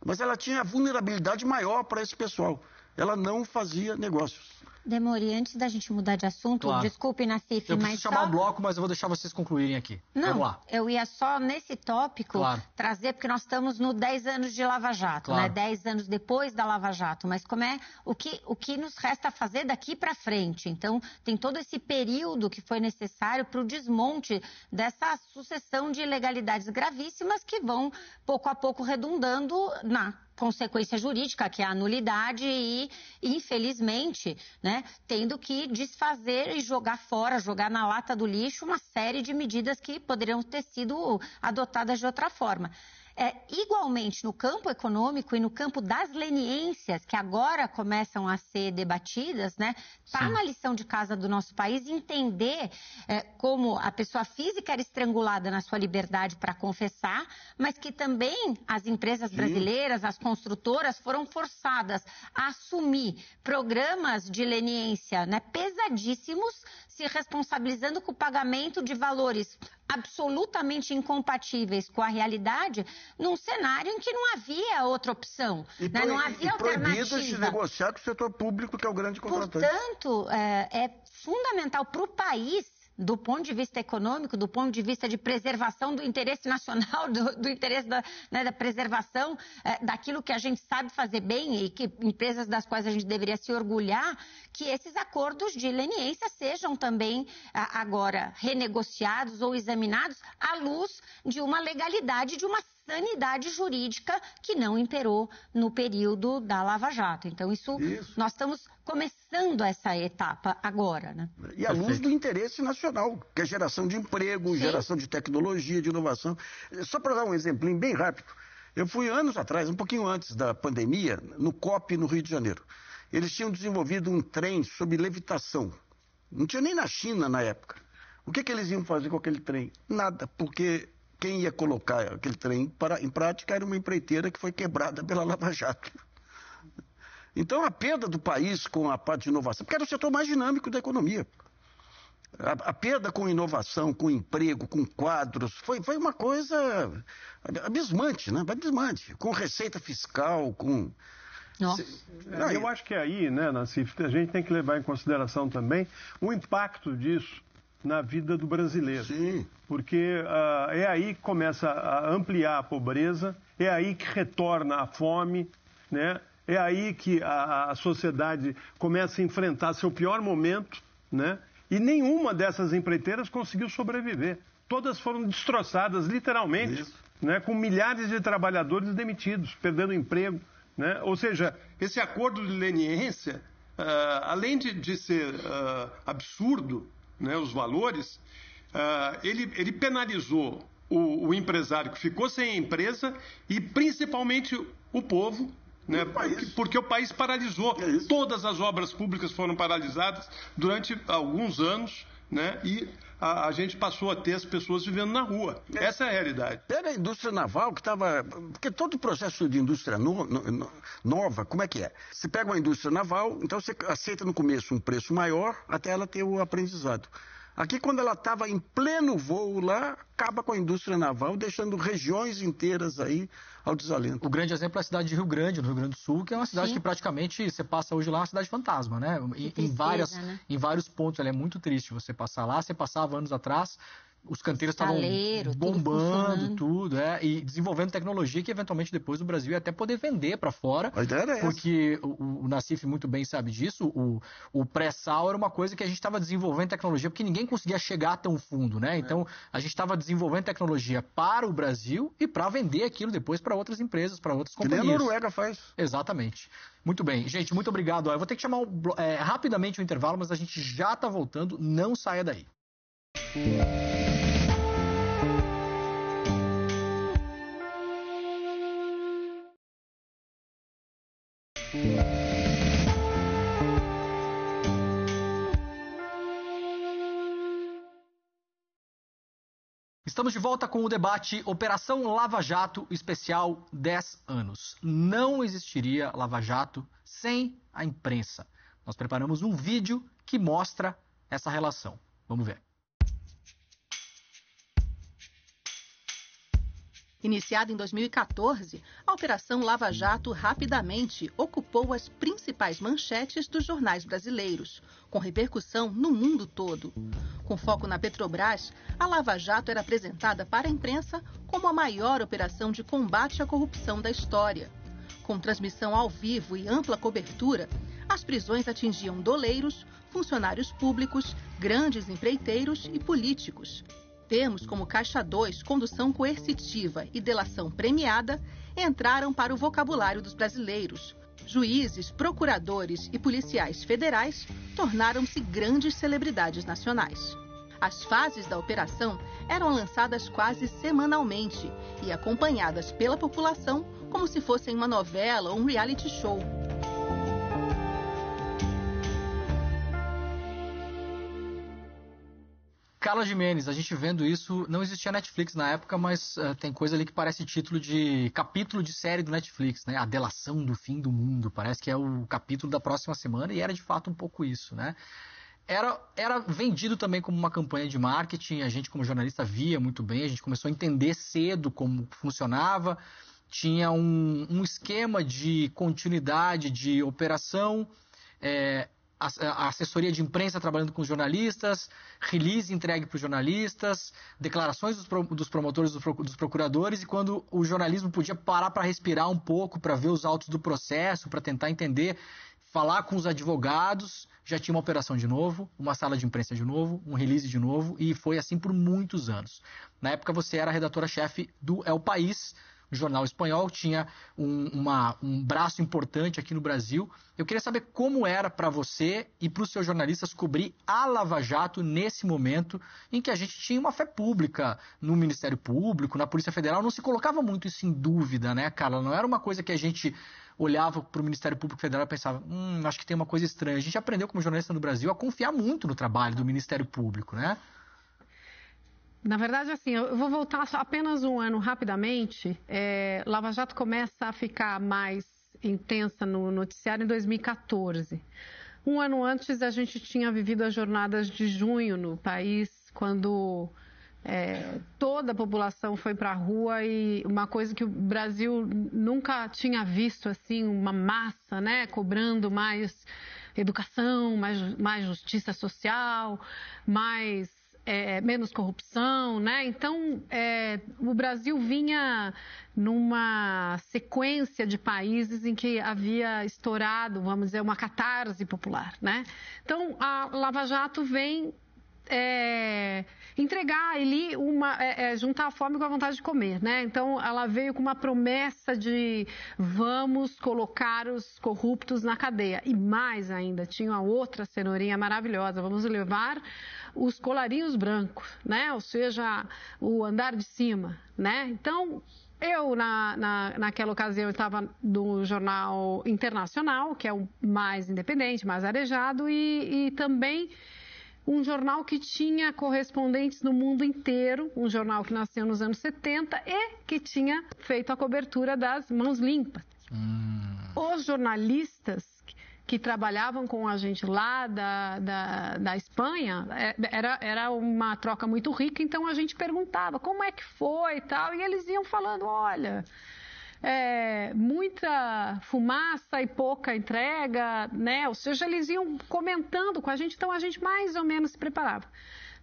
Speaker 7: mas ela tinha a vulnerabilidade maior para esse pessoal. ela não fazia negócios.
Speaker 2: Demore, antes da gente mudar de assunto, claro. Desculpe, Nassif,
Speaker 1: eu preciso chamar o bloco, mas eu vou deixar vocês concluírem aqui.
Speaker 2: Não,
Speaker 1: vamos lá.
Speaker 2: Eu ia só nesse tópico trazer, porque nós estamos no 10 anos de Lava Jato, né? 10 anos depois da Lava Jato, mas como é o que nos resta fazer daqui para frente? Então, tem todo esse período que foi necessário para o desmonte dessa sucessão de ilegalidades gravíssimas que vão, pouco a pouco, redundando na consequência jurídica, que é a nulidade e, infelizmente, né, tendo que desfazer e jogar fora, jogar na lata do lixo uma série de medidas que poderiam ter sido adotadas de outra forma. Igualmente, no campo econômico e no campo das leniências, que agora começam a ser debatidas, né? Está na lição de casa do nosso país entender como a pessoa física era estrangulada na sua liberdade para confessar, mas que também as empresas brasileiras, as construtoras, foram forçadas a assumir programas de leniência, né, pesadíssimos, se responsabilizando com o pagamento de valores absolutamente incompatíveis com a realidade, num cenário em que não havia outra opção, né? Não havia alternativa.
Speaker 7: Proibido de negociar com o setor público, que é o grande contratante.
Speaker 2: Portanto, é fundamental para o país, do ponto de vista econômico, do ponto de vista de preservação do interesse nacional, do interesse da preservação daquilo que a gente sabe fazer bem e que empresas das quais a gente deveria se orgulhar, que esses acordos de leniência sejam também agora renegociados ou examinados à luz de uma legalidade, de uma sanidade jurídica que não imperou no período da Lava Jato. Então, isso. Nós estamos começando essa etapa agora, né?
Speaker 7: E à luz do interesse nacional, que é geração de emprego, geração de tecnologia, de inovação. Só para dar um exemplinho bem rápido, eu fui anos atrás, um pouquinho antes da pandemia, no COP, no Rio de Janeiro. Eles tinham desenvolvido um trem sob levitação. Não tinha nem na China na época. O que eles iam fazer com aquele trem? Nada, porque quem ia colocar aquele trem em prática era uma empreiteira que foi quebrada pela Lava Jato. Então, a perda do país com a parte de inovação, porque era o setor mais dinâmico da economia. A perda com inovação, com emprego, com quadros, foi uma coisa abismante, né? Abismante. Com receita fiscal, com...
Speaker 8: Eu acho que aí, né, Nassif, a gente tem que levar em consideração também o impacto disso na vida do brasileiro.
Speaker 7: Sim.
Speaker 8: Porque é aí que começa a ampliar a pobreza, é aí que retorna a fome, né? É aí que a sociedade começa a enfrentar seu pior momento, né? E nenhuma dessas empreiteiras conseguiu sobreviver. Todas foram destroçadas, literalmente, né? Com milhares de trabalhadores demitidos, perdendo emprego, né? Ou seja, esse acordo de leniência, além de ser absurdo, né, os valores, ele penalizou o empresário que ficou sem a empresa e principalmente o povo, né, porque o país paralisou. Todas as obras públicas foram paralisadas durante alguns anos, né, e a gente passou a ter as pessoas vivendo na rua. Essa é a realidade.
Speaker 7: Pega a indústria naval, que estava... Porque todo o processo de indústria nova, como é que é? Você pega uma indústria naval, então você aceita no começo um preço maior até ela ter o aprendizado. Aqui, quando ela estava em pleno voo lá, acaba com a indústria naval, deixando regiões inteiras aí ao desalento.
Speaker 1: O grande exemplo é a cidade de Rio Grande, no Rio Grande do Sul, que é uma cidade que praticamente, você passa hoje lá, é uma cidade fantasma, né? Em vários pontos, ela é muito triste você passar lá. Você passava anos atrás, os canteiros estavam bombando, tudo, e desenvolvendo tecnologia que eventualmente depois o Brasil ia até poder vender para fora.
Speaker 7: A ideia era essa.
Speaker 1: Porque o Nassif muito bem sabe disso, o pré-sal era uma coisa que a gente estava desenvolvendo tecnologia porque ninguém conseguia chegar tão fundo, né? Então a gente estava desenvolvendo tecnologia para o Brasil e para vender aquilo depois para outras empresas, para outras companhias.
Speaker 7: Que nem a Noruega faz.
Speaker 1: Exatamente. Muito bem. Gente, muito obrigado. Eu vou ter que chamar rapidamente o intervalo, mas a gente já está voltando. Não saia daí. Estamos de volta com o debate Operação Lava Jato especial 10 anos. Não existiria Lava Jato sem a imprensa. Nós preparamos um vídeo que mostra essa relação. Vamos ver.
Speaker 9: Iniciada em 2014, a Operação Lava Jato rapidamente ocupou as principais manchetes dos jornais brasileiros, com repercussão no mundo todo. Com foco na Petrobras, a Lava Jato era apresentada para a imprensa como a maior operação de combate à corrupção da história. Com transmissão ao vivo e ampla cobertura, as prisões atingiam doleiros, funcionários públicos, grandes empreiteiros e políticos. Termos como Caixa 2, condução coercitiva e delação premiada entraram para o vocabulário dos brasileiros. Juízes, procuradores e policiais federais tornaram-se grandes celebridades nacionais. As fases da operação eram lançadas quase semanalmente e acompanhadas pela população como se fossem uma novela ou um reality show.
Speaker 1: Carla Gimenez, a gente vendo isso, não existia Netflix na época, mas tem coisa ali que parece título de capítulo de série do Netflix, né? A delação do fim do mundo, parece que é o capítulo da próxima semana e era de fato um pouco isso, né? Era vendido também como uma campanha de marketing, a gente como jornalista via muito bem, a gente começou a entender cedo como funcionava, tinha um esquema de continuidade de operação, a assessoria de imprensa trabalhando com os jornalistas, release entregue para os jornalistas, declarações dos promotores, dos procuradores, e quando o jornalismo podia parar para respirar um pouco, para ver os autos do processo, para tentar entender, falar com os advogados, já tinha uma operação de novo, uma sala de imprensa de novo, um release de novo, e foi assim por muitos anos. Na época você era a redatora-chefe do El País, jornal espanhol, tinha um braço importante aqui no Brasil. Eu queria saber como era para você e para os seus jornalistas cobrir a Lava Jato nesse momento em que a gente tinha uma fé pública no Ministério Público, na Polícia Federal, não se colocava muito isso em dúvida, né, Carla? Não era uma coisa que a gente olhava para o Ministério Público Federal e pensava, acho que tem uma coisa estranha. A gente aprendeu como jornalista no Brasil a confiar muito no trabalho do Ministério Público, né?
Speaker 22: Na verdade, assim, eu vou voltar só apenas um ano rapidamente. Lava Jato começa a ficar mais intensa no noticiário em 2014. Um ano antes, a gente tinha vivido as jornadas de junho no país, quando toda a população foi para a rua, e uma coisa que o Brasil nunca tinha visto, assim, uma massa, né, cobrando mais educação, mais justiça social, menos corrupção, né? Então, o Brasil vinha numa sequência de países em que havia estourado, vamos dizer, uma catarse popular, né? Então, a Lava Jato vem entregar ali juntar a fome com a vontade de comer, né? Então, ela veio com uma promessa de vamos colocar os corruptos na cadeia. E mais ainda, tinha uma outra cenourinha maravilhosa, vamos levar os colarinhos brancos, né? Ou seja, o andar de cima, né? Então, eu, naquela ocasião, estava no Jornal Internacional, que é o mais independente, mais arejado, e também um jornal que tinha correspondentes no mundo inteiro, um jornal que nasceu nos anos 70 e que tinha feito a cobertura das Mãos Limpas. Os jornalistas que trabalhavam com a gente lá da Espanha, era uma troca muito rica, então a gente perguntava como é que foi e tal, e eles iam falando, olha, muita fumaça e pouca entrega, né? Ou seja, eles iam comentando com a gente, então a gente mais ou menos se preparava.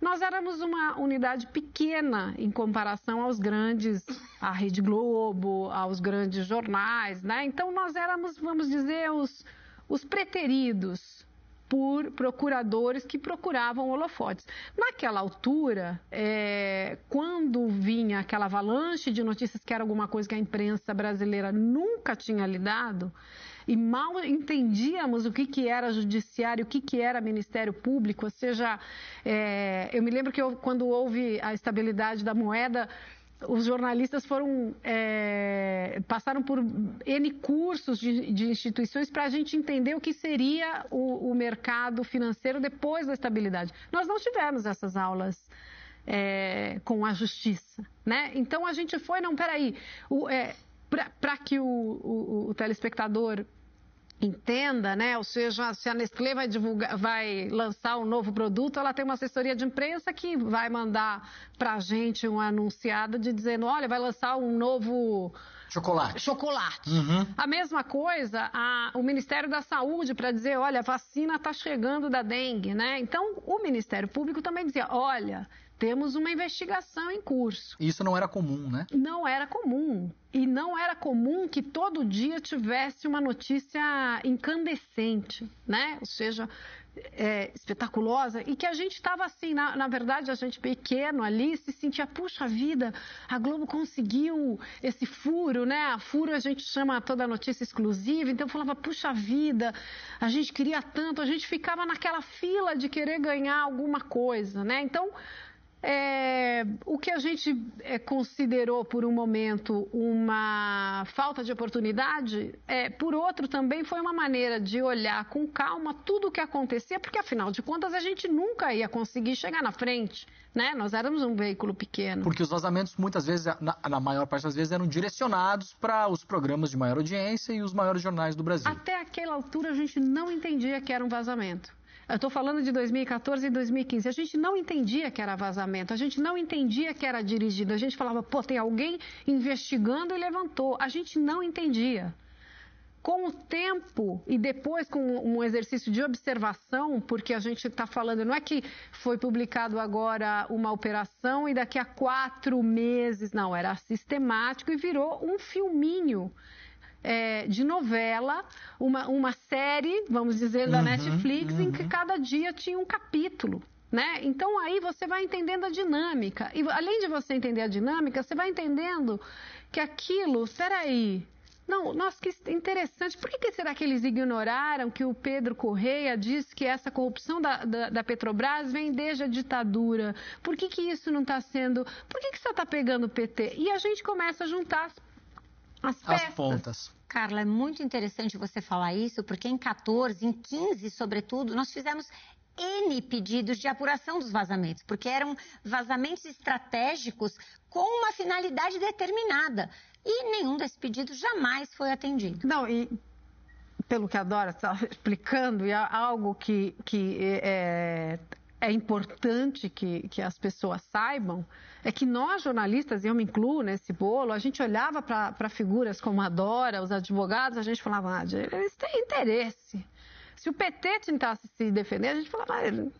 Speaker 22: Nós éramos uma unidade pequena em comparação aos grandes, à Rede Globo, aos grandes jornais, né? Então nós éramos, vamos dizer, os preteridos por procuradores que procuravam holofotes. Naquela altura, quando vinha aquela avalanche de notícias que era alguma coisa que a imprensa brasileira nunca tinha lidado, e mal entendíamos o que era judiciário, o que era Ministério Público, ou seja, eu me lembro que quando houve a estabilidade da moeda, os jornalistas passaram por N cursos de instituições para a gente entender o que seria o mercado financeiro depois da estabilidade. Nós não tivemos essas aulas com a justiça, né? Então a gente foi, para que o telespectador entenda, né? Ou seja, se a Nestlé vai lançar um novo produto, ela tem uma assessoria de imprensa que vai mandar para a gente um anunciado dizendo, olha, vai lançar um novo chocolate.
Speaker 1: Uhum.
Speaker 22: A mesma coisa, o Ministério da Saúde para dizer, olha, a vacina está chegando da dengue, né? Então, o Ministério Público também dizia, olha, temos uma investigação em curso.
Speaker 1: Isso não era comum, né?
Speaker 22: Não era comum. E não era comum que todo dia tivesse uma notícia incandescente, né? Ou seja, espetaculosa. E que a gente estava assim, na verdade, a gente pequeno ali se sentia, puxa vida, a Globo conseguiu esse furo, né? A furo a gente chama toda a notícia exclusiva. Então eu falava, puxa vida, a gente queria tanto, a gente ficava naquela fila de querer ganhar alguma coisa, né? Então, o que a gente considerou por um momento uma falta de oportunidade, por outro também foi uma maneira de olhar com calma tudo o que acontecia, porque afinal de contas a gente nunca ia conseguir chegar na frente, né? Nós éramos um veículo pequeno.
Speaker 1: Porque os vazamentos muitas vezes, na maior parte das vezes, eram direcionados para os programas de maior audiência e os maiores jornais do Brasil.
Speaker 22: Até aquela altura a gente não entendia que era um vazamento. Eu estou falando de 2014 e 2015. A gente não entendia que era vazamento, a gente não entendia que era dirigido. A gente falava, pô, tem alguém investigando e levantou. A gente não entendia. Com o tempo e depois com um exercício de observação, porque a gente está falando, não é que foi publicado agora uma operação e daqui a 4 meses, não, era sistemático e virou um filminho. De novela, uma série, vamos dizer, da Netflix, em que cada dia tinha um capítulo, né? Então aí você vai entendendo a dinâmica. E além de você entender a dinâmica, você vai entendendo que aquilo, peraí, não, nossa, que interessante, por que será que eles ignoraram que o Pedro Correia disse que essa corrupção da Petrobras vem desde a ditadura? Por que isso não está sendo... Por que só está pegando o PT? E a gente começa a juntar as
Speaker 1: pontas.
Speaker 2: Carla, é muito interessante você falar isso, porque em 14, em 15, sobretudo, nós fizemos N pedidos de apuração dos vazamentos, porque eram vazamentos estratégicos com uma finalidade determinada. E nenhum desses pedidos jamais foi atendido.
Speaker 22: Não, e pelo que a Dora está explicando, e algo que é importante que as pessoas saibam, é que nós, jornalistas, e eu me incluo nesse bolo, a gente olhava para figuras como a Dora, os advogados, a gente falava, eles têm interesse. Se o PT tentasse se defender, a gente falava, ele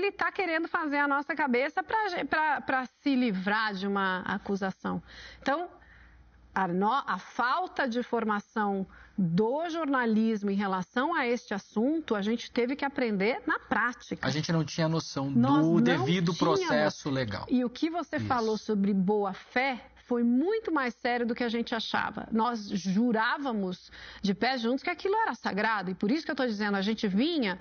Speaker 22: está querendo fazer a nossa cabeça para se livrar de uma acusação. Então, a falta de formação do jornalismo em relação a este assunto, a gente teve que aprender na prática.
Speaker 1: A gente não tinha noção do devido processo legal.
Speaker 22: E o que você falou sobre boa-fé foi muito mais sério do que a gente achava. Nós jurávamos de pés juntos que aquilo era sagrado. E por isso que eu estou dizendo, a gente vinha...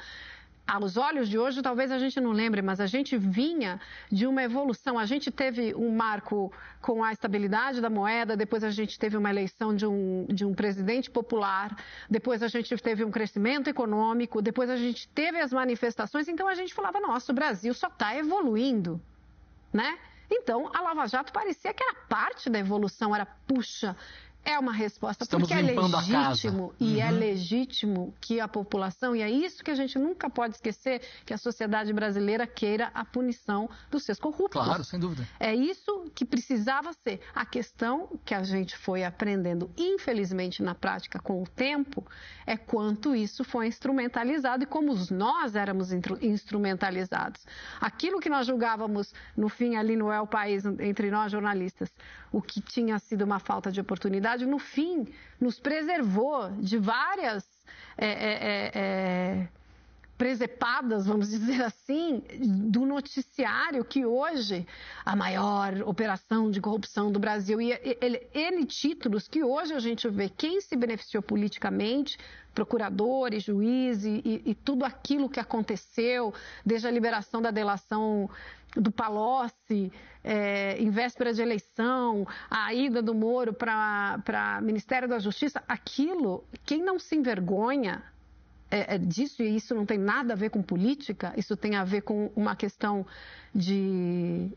Speaker 22: Aos olhos de hoje, talvez a gente não lembre, mas a gente vinha de uma evolução. A gente teve um marco com a estabilidade da moeda, depois a gente teve uma eleição de um presidente popular, depois a gente teve um crescimento econômico, depois a gente teve as manifestações. Então a gente falava, nossa, o Brasil só está evoluindo, né? Então a Lava Jato parecia que era parte da evolução, era puxa... É uma resposta,
Speaker 1: Estamos
Speaker 22: porque é legítimo
Speaker 1: e
Speaker 22: é legítimo que a população, e é isso que a gente nunca pode esquecer, que a sociedade brasileira queira a punição dos seus corruptos.
Speaker 1: Claro, sem dúvida.
Speaker 22: É isso que precisava ser. A questão que a gente foi aprendendo, infelizmente, na prática com o tempo, é quanto isso foi instrumentalizado e como nós éramos instrumentalizados. Aquilo que nós julgávamos, no fim, ali no El País, entre nós jornalistas, o que tinha sido uma falta de oportunidade, no fim, nos preservou de várias presepadas, vamos dizer assim, do noticiário que hoje, a maior operação de corrupção do Brasil, e N títulos que hoje a gente vê quem se beneficiou politicamente, procuradores, juízes e tudo aquilo que aconteceu, desde a liberação da delação do Palocci, em véspera de eleição, a ida do Moro para Ministério da Justiça, aquilo, quem não se envergonha disso, e isso não tem nada a ver com política, isso tem a ver com uma questão de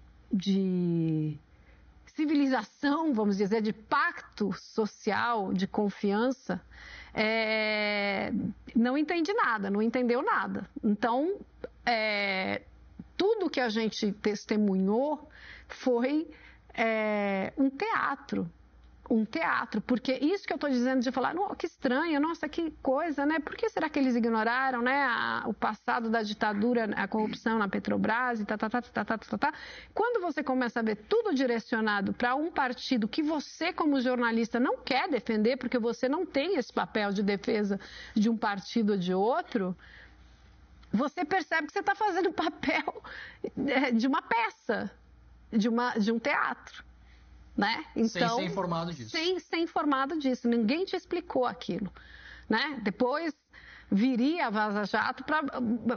Speaker 22: civilização, vamos dizer, de pacto social, de confiança, não entende nada, não entendeu nada. Então, tudo que a gente testemunhou foi um teatro. Porque isso que eu estou dizendo de falar, que estranho, nossa, que coisa, né? Por que será que eles ignoraram, né, o passado da ditadura, a corrupção na Petrobras e Quando você começa a ver tudo direcionado para um partido que você, como jornalista, não quer defender, porque você não tem esse papel de defesa de um partido ou de outro, você percebe que você está fazendo o papel de uma peça, de um teatro. Né? Então,
Speaker 1: sem ser informado disso.
Speaker 22: Sem ser informado disso. Ninguém te explicou aquilo. Né? Depois viria a Vaza Jato para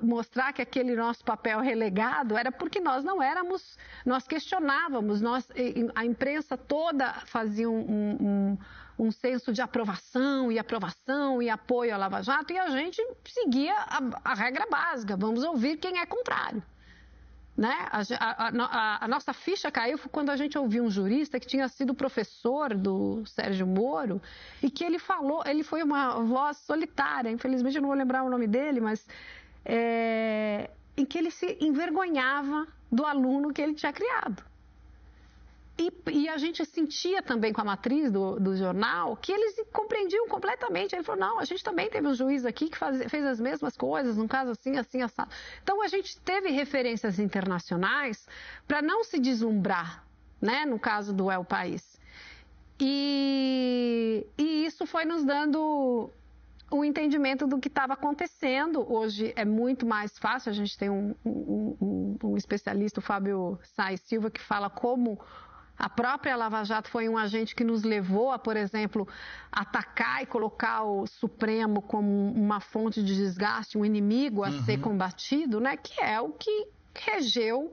Speaker 22: mostrar que aquele nosso papel relegado era porque nós não éramos, nós questionávamos, a imprensa toda fazia um senso de aprovação e apoio à Lava Jato, e a gente seguia a regra básica, vamos ouvir quem é contrário. Né? A nossa ficha caiu quando a gente ouviu um jurista que tinha sido professor do Sérgio Moro e que ele foi uma voz solitária, infelizmente eu não vou lembrar o nome dele, mas em que ele se envergonhava do aluno que ele tinha criado. E a gente sentia também com a matriz do jornal que eles compreendiam completamente. Ele falou, não, a gente também teve um juiz aqui que fez as mesmas coisas, num caso assim, assim, assado. Então, a gente teve referências internacionais para não se deslumbrar, né, no caso do El País. E isso foi nos dando um entendimento do que estava acontecendo. Hoje é muito mais fácil, a gente tem um especialista, o Fábio Sais Silva, que fala como a própria Lava Jato foi um agente que nos levou a, por exemplo, atacar e colocar o Supremo como uma fonte de desgaste, um inimigo a ser combatido, né? Que é o que regeu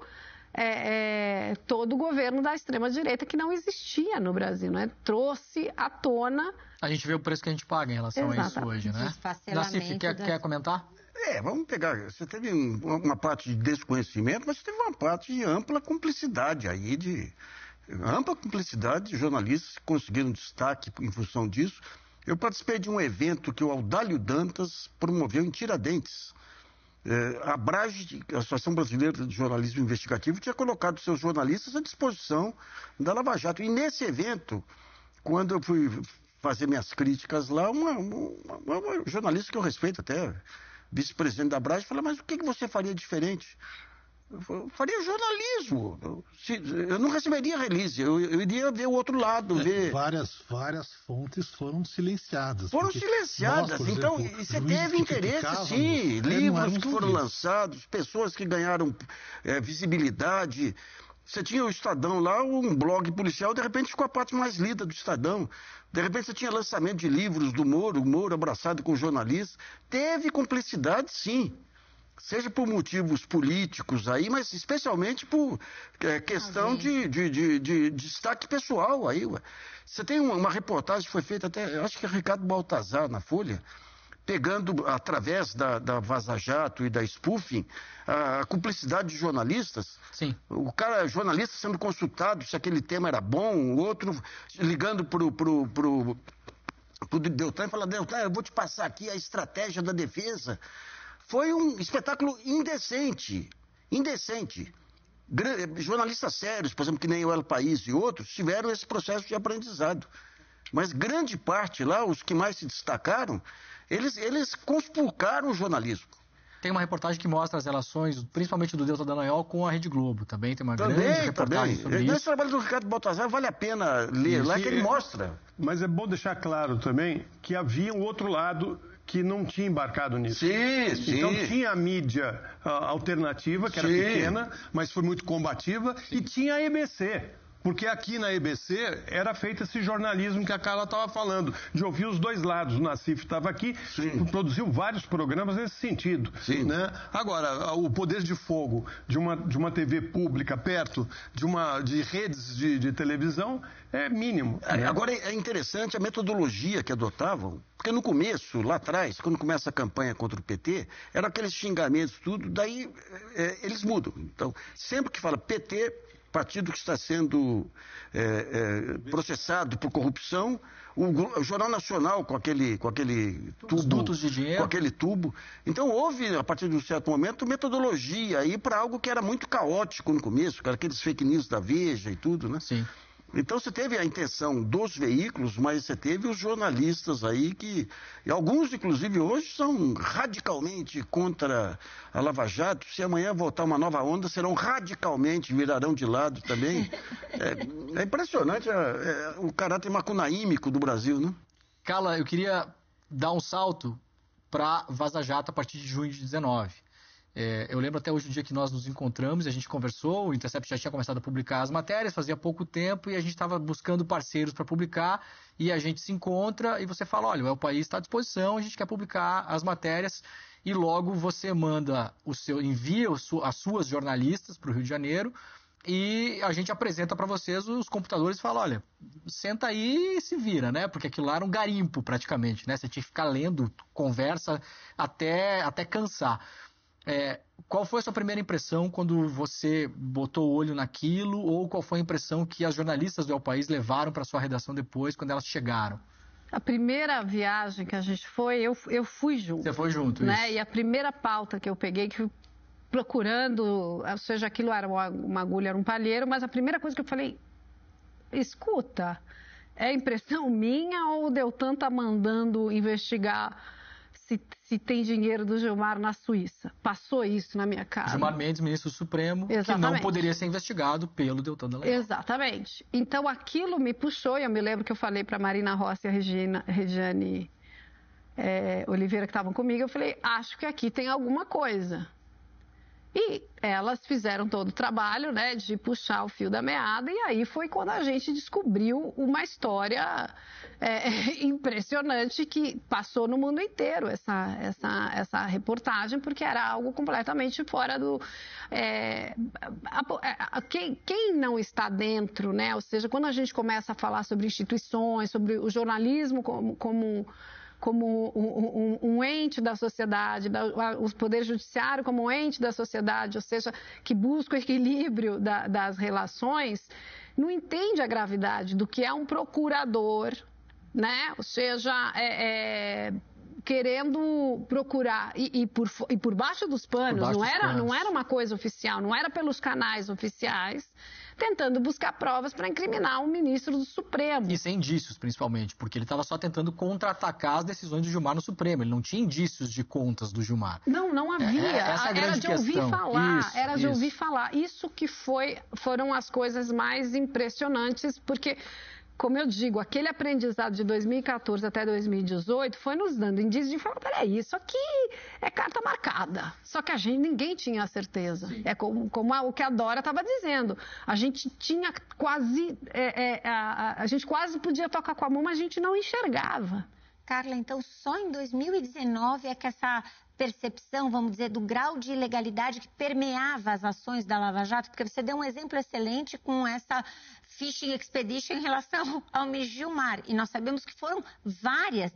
Speaker 22: todo o governo da extrema-direita, que não existia no Brasil, né? Trouxe à tona...
Speaker 1: A gente vê o preço que a gente paga em relação a isso hoje, né? Nassif, quer comentar?
Speaker 7: Vamos pegar, você teve uma parte de desconhecimento, mas você teve uma parte de ampla cumplicidade aí, ampla cumplicidade de jornalistas que conseguiram destaque em função disso. Eu participei de um evento que o Audálio Dantas promoveu em Tiradentes. A ABRAGE, a Associação Brasileira de Jornalismo Investigativo, tinha colocado seus jornalistas à disposição da Lava Jato. E nesse evento, quando eu fui fazer minhas críticas lá, uma jornalista que eu respeito até, vice-presidente da ABRAGE, falou, mas o que você faria diferente? Eu faria jornalismo. Eu não receberia release, eu iria ver o outro lado.
Speaker 21: Várias fontes foram silenciadas.
Speaker 7: Foram silenciadas. Nós, então, exemplo, você teve interesse, sim. Livros que foram lançados, pessoas que ganharam visibilidade. Você tinha o Estadão lá, um blog policial, de repente ficou a parte mais lida do Estadão. De repente você tinha lançamento de livros do Moro, o Moro abraçado com jornalistas. Teve cumplicidade, sim. Seja por motivos políticos aí, mas especialmente por questão de destaque pessoal aí. Ué. Você tem uma reportagem que foi feita até, eu acho que é Ricardo Baltazar, na Folha, pegando, através da Vaza Jato e da spoofing, a cumplicidade de jornalistas.
Speaker 1: Sim.
Speaker 7: O cara, jornalista sendo consultado se aquele tema era bom, o outro ligando pro Deltan e falando, Deltan, eu vou te passar aqui a estratégia da defesa. Foi um espetáculo indecente. Jornalistas sérios, por exemplo, que nem o El País e outros, tiveram esse processo de aprendizado. Mas grande parte lá, os que mais se destacaram, eles conspurcaram o jornalismo.
Speaker 1: Tem uma reportagem que mostra as relações, principalmente do Deltan Dallagnol com a Rede Globo. Também tem uma grande reportagem sobre isso.
Speaker 7: Nesse trabalho do Ricardo Baltazar vale a pena ler lá, que ele mostra.
Speaker 8: Mas é bom deixar claro também que havia um outro lado que não tinha embarcado nisso.
Speaker 7: Sim.
Speaker 8: Então tinha a mídia alternativa, que era pequena, mas foi muito combativa, e tinha a EBC. Porque aqui na EBC era feito esse jornalismo que a Carla estava falando, de ouvir os dois lados. O Nassif estava aqui, produziu vários programas nesse sentido. Né? Agora, o poder de fogo de uma TV pública perto de redes de televisão é mínimo. Né?
Speaker 7: Agora, é interessante a metodologia que adotavam, porque no começo, lá atrás, quando começa a campanha contra o PT, eram aqueles xingamentos, tudo, daí eles mudam. Então, sempre que fala PT... partido que está sendo processado por corrupção, o Jornal Nacional com aquele tubo,
Speaker 1: os dutos de dinheiro.
Speaker 7: Com aquele tubo. Então houve, a partir de um certo momento, metodologia aí para algo que era muito caótico no começo, aqueles fake news da Veja e tudo, né?
Speaker 1: Sim.
Speaker 7: Então você teve a intenção dos veículos, mas você teve os jornalistas aí que, e alguns inclusive hoje são radicalmente contra a Lava Jato. Se amanhã voltar uma nova onda, virarão de lado também. É impressionante o caráter macunaímico do Brasil, né?
Speaker 1: Carla, eu queria dar um salto para Vaza Jato a partir de junho de 19. Eu lembro até hoje o dia que nós nos encontramos, a gente conversou, o Intercept já tinha começado a publicar as matérias, fazia pouco tempo, e a gente estava buscando parceiros para publicar, e a gente se encontra e você fala, olha, o país está à disposição, a gente quer publicar as matérias, e logo você envia as suas jornalistas para o Rio de Janeiro, e a gente apresenta para vocês os computadores e fala, olha, senta aí e se vira, né? Porque aquilo lá era um garimpo praticamente, né? Você tinha que ficar lendo, conversa até cansar. Qual foi a sua primeira impressão quando você botou o olho naquilo, ou qual foi a impressão que as jornalistas do El País levaram para sua redação depois, quando elas chegaram?
Speaker 22: A primeira viagem que a gente foi, eu fui junto.
Speaker 1: Você foi junto,
Speaker 22: né?
Speaker 1: Isso.
Speaker 22: E a primeira pauta que eu peguei, que fui procurando, ou seja, aquilo era uma agulha, era um palheiro, mas a primeira coisa que eu falei, escuta, é impressão minha ou o Deltan está mandando investigar se tem dinheiro do Gilmar na Suíça? Passou isso na minha cara.
Speaker 1: Gilmar Mendes, ministro supremo,
Speaker 22: Exatamente.
Speaker 1: Que não poderia ser investigado pelo Deltan Dallagnol.
Speaker 22: Exatamente. Então aquilo me puxou, e eu me lembro que eu falei para Marina Rossi e a Regiane Oliveira, que estavam comigo, eu falei, acho que aqui tem alguma coisa. E elas fizeram todo o trabalho, né, de puxar o fio da meada, e aí foi quando a gente descobriu uma história impressionante que passou no mundo inteiro, essa reportagem, porque era algo completamente fora do... Quem não está dentro, né, ou seja, quando a gente começa a falar sobre instituições, sobre o jornalismo como um ente da sociedade, o Poder Judiciário como um ente da sociedade, ou seja, que busca o equilíbrio das relações, não entende a gravidade do que é um procurador, né? Ou seja, querendo procurar, e por baixo dos panos, não era uma coisa oficial, não era pelos canais oficiais, tentando buscar provas para incriminar um ministro do Supremo.
Speaker 1: E sem indícios, principalmente, porque ele estava só tentando contra-atacar as decisões do Gilmar no Supremo. Ele não tinha indícios de contas do Gilmar.
Speaker 22: Não havia.
Speaker 1: Essa é a grande
Speaker 22: era de ouvir
Speaker 1: questão.
Speaker 22: falar. De ouvir falar. Isso que foram as coisas mais impressionantes, porque... Como eu digo, aquele aprendizado de 2014 até 2018 foi nos dando indícios de falar, peraí, isso aqui é carta marcada. Só que ninguém tinha a certeza. Sim. É como o que a Dora estava dizendo. A gente tinha quase... a gente quase podia tocar com a mão, mas a gente não enxergava.
Speaker 2: Carla, então só em 2019 é que essa percepção, vamos dizer, do grau de ilegalidade que permeava as ações da Lava Jato, porque você deu um exemplo excelente com essa Fishing Expedition em relação ao ministro Gilmar. E nós sabemos que foram várias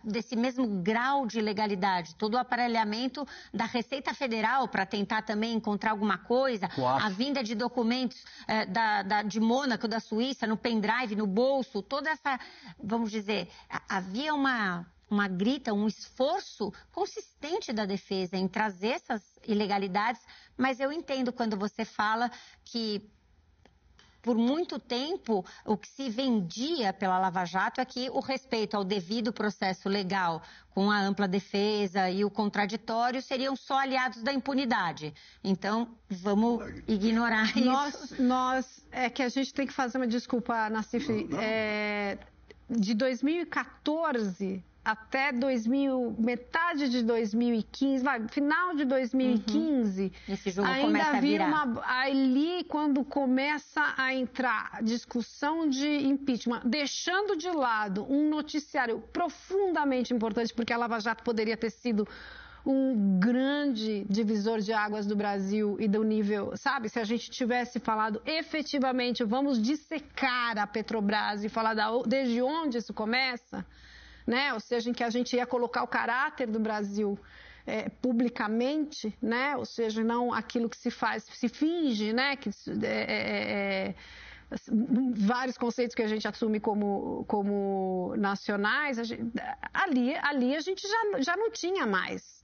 Speaker 2: desse mesmo grau de ilegalidade. Todo o aparelhamento da Receita Federal para tentar também encontrar alguma coisa. A vinda de documentos de Mônaco, da Suíça, no pendrive, no bolso. Toda essa, vamos dizer, havia um esforço consistente da defesa em trazer essas ilegalidades. Mas eu entendo quando você fala que... Por muito tempo, o que se vendia pela Lava Jato é que o respeito ao devido processo legal, com a ampla defesa e o contraditório, seriam só aliados da impunidade. Então, vamos ignorar isso.
Speaker 22: É que a gente tem que fazer uma desculpa, Nassif. De 2014... até metade de 2015, final de 2015,
Speaker 2: esse jogo
Speaker 22: ainda
Speaker 2: começa a virar.
Speaker 22: Ali, quando começa a entrar discussão de impeachment, deixando de lado um noticiário profundamente importante, porque a Lava Jato poderia ter sido um grande divisor de águas do Brasil e do nível, sabe? Se a gente tivesse falado efetivamente, vamos dissecar a Petrobras e falar desde onde isso começa... Né? Ou seja, em que a gente ia colocar o caráter do Brasil publicamente, né? Ou seja, não aquilo que se faz, se finge, né? Que vários conceitos que a gente assume como nacionais, ali a gente já não tinha mais.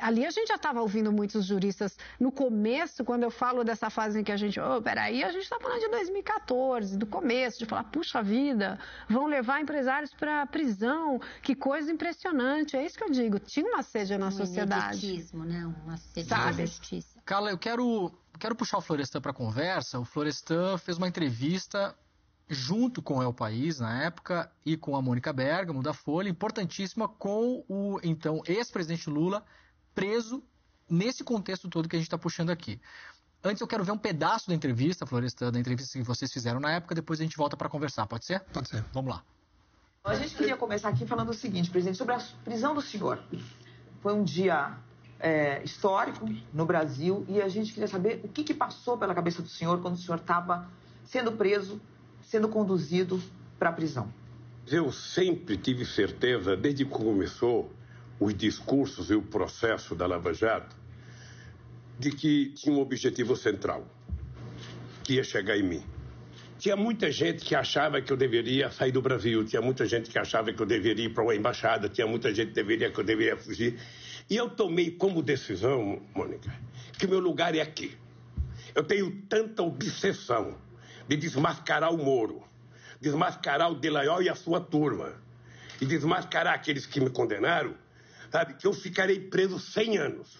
Speaker 22: Ali a gente já estava ouvindo muitos juristas no começo, quando eu falo dessa fase em que a gente, peraí, a gente está falando de 2014, do começo, de falar, puxa vida, vão levar empresários para prisão, que coisa impressionante, é isso que eu digo, tinha uma sede na sociedade.
Speaker 2: Ineditismo, né? Uma sede da justiça.
Speaker 1: Carla, eu quero puxar o Florestan para a conversa. O Florestan fez uma entrevista junto com o El País, na época, e com a Mônica Bergamo, da Folha, importantíssima, com o, então, ex-presidente Lula, preso nesse contexto todo que a gente está puxando aqui. Antes eu quero ver um pedaço da entrevista, Florestan, da entrevista que vocês fizeram na época, depois a gente volta para conversar, pode ser?
Speaker 21: Pode ser.
Speaker 1: Vamos lá.
Speaker 10: A gente queria começar aqui falando o seguinte, presidente, sobre a prisão do senhor. Foi um dia histórico no Brasil e a gente queria saber o que passou pela cabeça do senhor quando o senhor estava sendo preso, sendo conduzido para a prisão.
Speaker 11: Eu sempre tive certeza, desde que começou os discursos e o processo da Lava Jato, de que tinha um objetivo central, que ia chegar em mim. Tinha muita gente que achava que eu deveria sair do Brasil, tinha muita gente que achava que eu deveria ir para uma embaixada, tinha muita gente que eu deveria fugir. E eu tomei como decisão, Mônica, que o meu lugar é aqui. Eu tenho tanta obsessão de desmascarar o Moro, desmascarar o Dallagnol e a sua turma, e desmascarar aqueles que me condenaram, sabe, que eu ficarei preso 100 anos.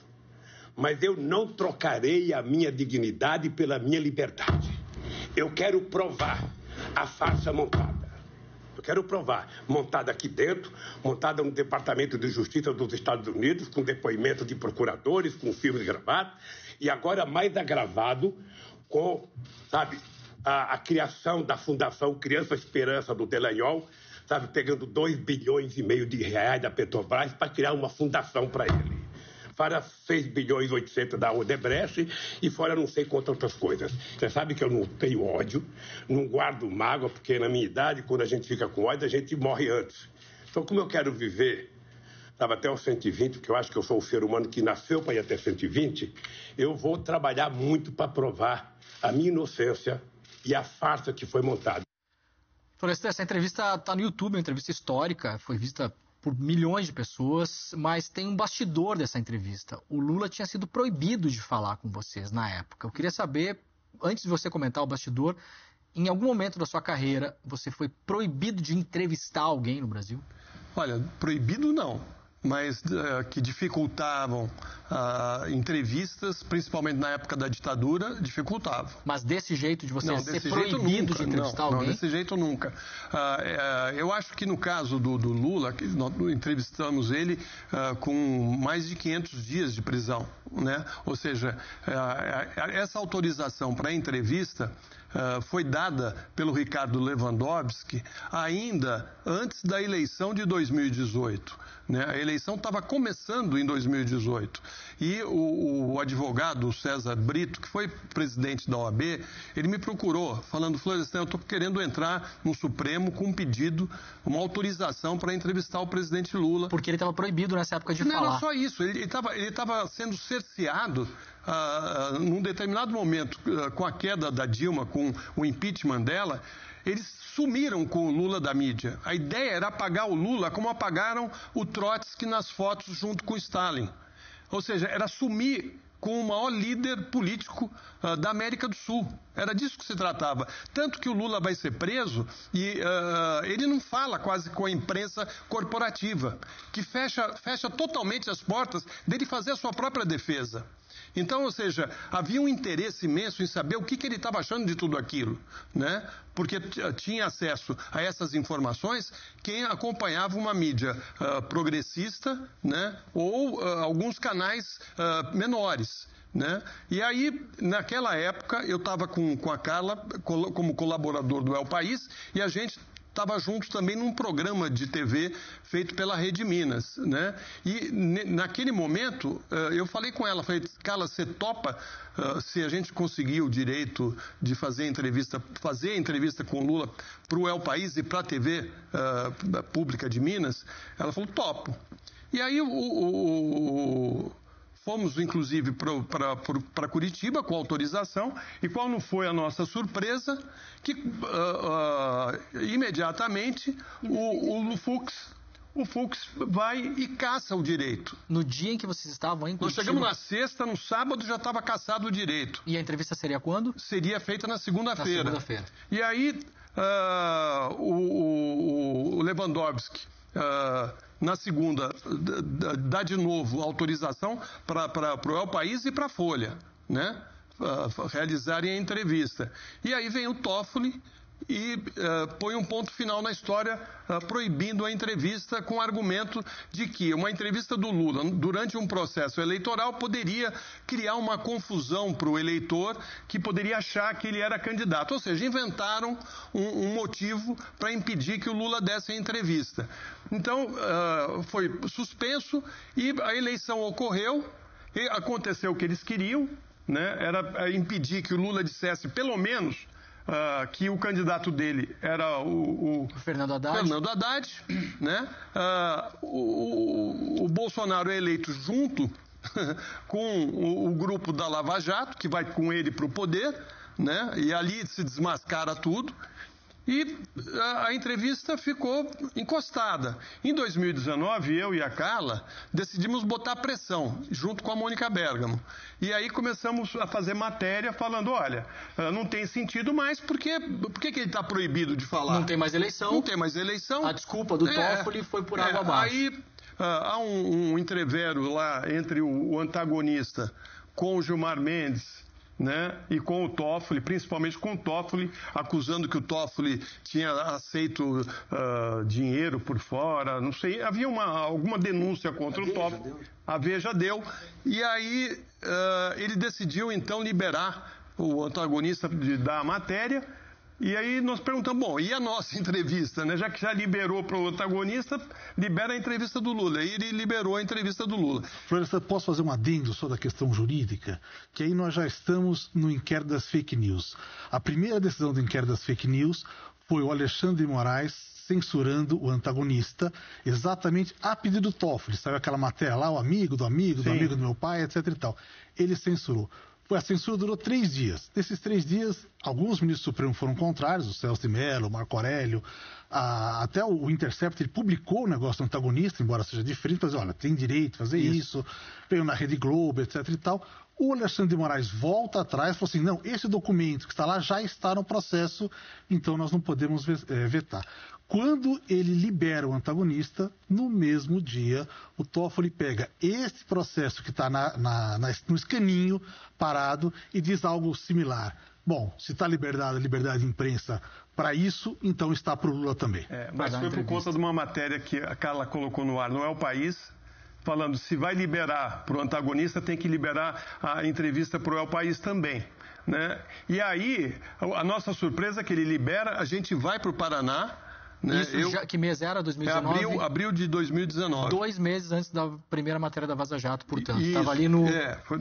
Speaker 11: Mas eu não trocarei a minha dignidade pela minha liberdade. Eu quero provar a farsa montada. Eu quero provar, montada aqui dentro, montada no Departamento de Justiça dos Estados Unidos, com depoimento de procuradores, com filmes gravados, e agora mais agravado com, sabe, a criação da Fundação Criança Esperança do Dallagnol, sabe, pegando 2,5 bilhões de reais da Petrobras para criar uma fundação para ele. Fora 6,8 bilhões da Odebrecht e fora não sei quantas outras coisas. Você sabe que eu não tenho ódio, não guardo mágoa, porque na minha idade, quando a gente fica com ódio, a gente morre antes. Então, como eu quero viver, sabe, até os 120, porque eu acho que eu sou o ser humano que nasceu para ir até 120, eu vou trabalhar muito para provar a minha inocência e a farsa que foi montada.
Speaker 1: Florestan, essa entrevista está no YouTube, uma entrevista histórica, foi vista por milhões de pessoas, mas tem um bastidor dessa entrevista. O Lula tinha sido proibido de falar com vocês na época. Eu queria saber, antes de você comentar o bastidor, em algum momento da sua carreira, você foi proibido de entrevistar alguém no Brasil?
Speaker 8: Olha, proibido não, mas que dificultavam entrevistas, principalmente na época da ditadura, dificultavam.
Speaker 1: Mas desse jeito de você ser proibido de entrevistar alguém?
Speaker 8: Não, desse jeito nunca. Eu acho que no caso do Lula, nós entrevistamos ele com mais de 500 dias de prisão, né? Ou seja, essa autorização para a entrevista foi dada pelo Ricardo Lewandowski ainda antes da eleição de 2018. Né? A eleição estava começando em 2018 e o advogado César Brito, que foi presidente da OAB, ele me procurou falando: Florestan, eu estou querendo entrar no Supremo com um pedido, uma autorização para entrevistar o presidente Lula.
Speaker 1: Porque ele estava proibido nessa época de falar.
Speaker 8: Não era só isso, ele estava sendo cerceado num determinado momento, com a queda da Dilma, com o impeachment dela. Eles sumiram com o Lula da mídia. A ideia era apagar o Lula como apagaram o Trotsky nas fotos junto com o Stalin. Ou seja, era sumir com o maior líder político da América do Sul. Era disso que se tratava. Tanto que o Lula vai ser preso e ele não fala quase com a imprensa corporativa, que fecha totalmente as portas dele fazer a sua própria defesa. Então, ou seja, havia um interesse imenso em saber o que ele estava achando de tudo aquilo, né? Porque tinha acesso a essas informações quem acompanhava uma mídia progressista, né? Ou alguns canais menores. Né? E aí, naquela época, eu estava com a Carla como colaborador do El País e a gente estava junto também num programa de TV feito pela Rede Minas, né? E naquele momento eu falei com ela, falei: Carla, você topa se a gente conseguir o direito de fazer a entrevista com o Lula para o El País e para a TV pública de Minas? Ela falou: topo. E aí fomos, inclusive, para Curitiba com autorização, e qual não foi a nossa surpresa? Que imediatamente o Fux vai e caça o direito.
Speaker 1: No dia em que vocês estavam em Curitiba?
Speaker 8: Nós chegamos na sexta, no sábado já estava caçado o direito.
Speaker 1: E a entrevista seria quando?
Speaker 8: Seria feita na segunda-feira.
Speaker 1: Na segunda-feira.
Speaker 8: E aí o Lewandowski, na segunda, dá de novo autorização para o El País e para a Folha, né? Realizarem a entrevista. E aí vem o Toffoli e põe um ponto final na história, proibindo a entrevista com o argumento de que uma entrevista do Lula durante um processo eleitoral poderia criar uma confusão para o eleitor que poderia achar que ele era candidato. Ou seja, inventaram um motivo para impedir que o Lula desse a entrevista. Então, foi suspenso e a eleição ocorreu e aconteceu o que eles queriam, né? Era impedir que o Lula dissesse pelo menos que o candidato dele era o
Speaker 1: Fernando
Speaker 8: Haddad, né? O Bolsonaro é eleito junto com o grupo da Lava Jato, que vai com ele para o poder, né? E ali se desmascara tudo. E a entrevista ficou encostada. Em 2019, eu e a Carla decidimos botar pressão, junto com a Mônica Bergamo. E aí começamos a fazer matéria falando, olha, não tem sentido mais, por que ele está proibido de falar?
Speaker 1: Não tem mais eleição.
Speaker 8: Não tem mais eleição.
Speaker 1: A desculpa do Toffoli foi por água abaixo.
Speaker 8: Aí há um entrevero lá entre o antagonista com o Gilmar Mendes, né? E com o Toffoli, principalmente com o Toffoli, acusando que o Toffoli tinha aceito dinheiro por fora, não sei, havia alguma denúncia contra o Toffoli. A Veja deu. E aí ele decidiu então liberar o antagonista de dar a matéria. E aí nós perguntamos, bom, e a nossa entrevista, né? Já que já liberou para o antagonista, libera a entrevista do Lula. E ele liberou a entrevista do Lula.
Speaker 21: Floresta, posso fazer um adendo só da questão jurídica? Que aí nós já estamos no inquérito das fake news. A primeira decisão do inquérito das fake news foi o Alexandre de Moraes censurando o antagonista, exatamente a pedido do Toffoli. Sabe aquela matéria lá, o amigo do amigo, do amigo do meu pai, etc e tal. Ele censurou. A censura durou 3 dias. Nesses 3 dias, alguns ministros supremos foram contrários, o Celso de Mello, o Marco Aurélio, até o Intercept, ele publicou o negócio do antagonista, embora seja diferente, mas olha, tem direito a fazer isso, veio na Rede Globo, etc e tal. O Alexandre de Moraes volta atrás e falou assim, não, esse documento que está lá já está no processo, então nós não podemos vetar. Quando ele libera o antagonista, no mesmo dia, o Toffoli pega esse processo que está no escaninho parado e diz algo similar. Bom, se está liberdade de imprensa para isso, então está para o Lula também.
Speaker 8: Mas foi por conta de uma matéria que a Carla colocou no ar, não é o País, falando se vai liberar para o antagonista, tem que liberar a entrevista para o El País também. Né? E aí, a nossa surpresa é que ele libera, a gente vai para o Paraná. Né?
Speaker 1: Isso que mês era? 2019?
Speaker 8: Abril de 2019.
Speaker 1: 2 meses antes da primeira matéria da Vaza Jato, portanto. Estava ali no...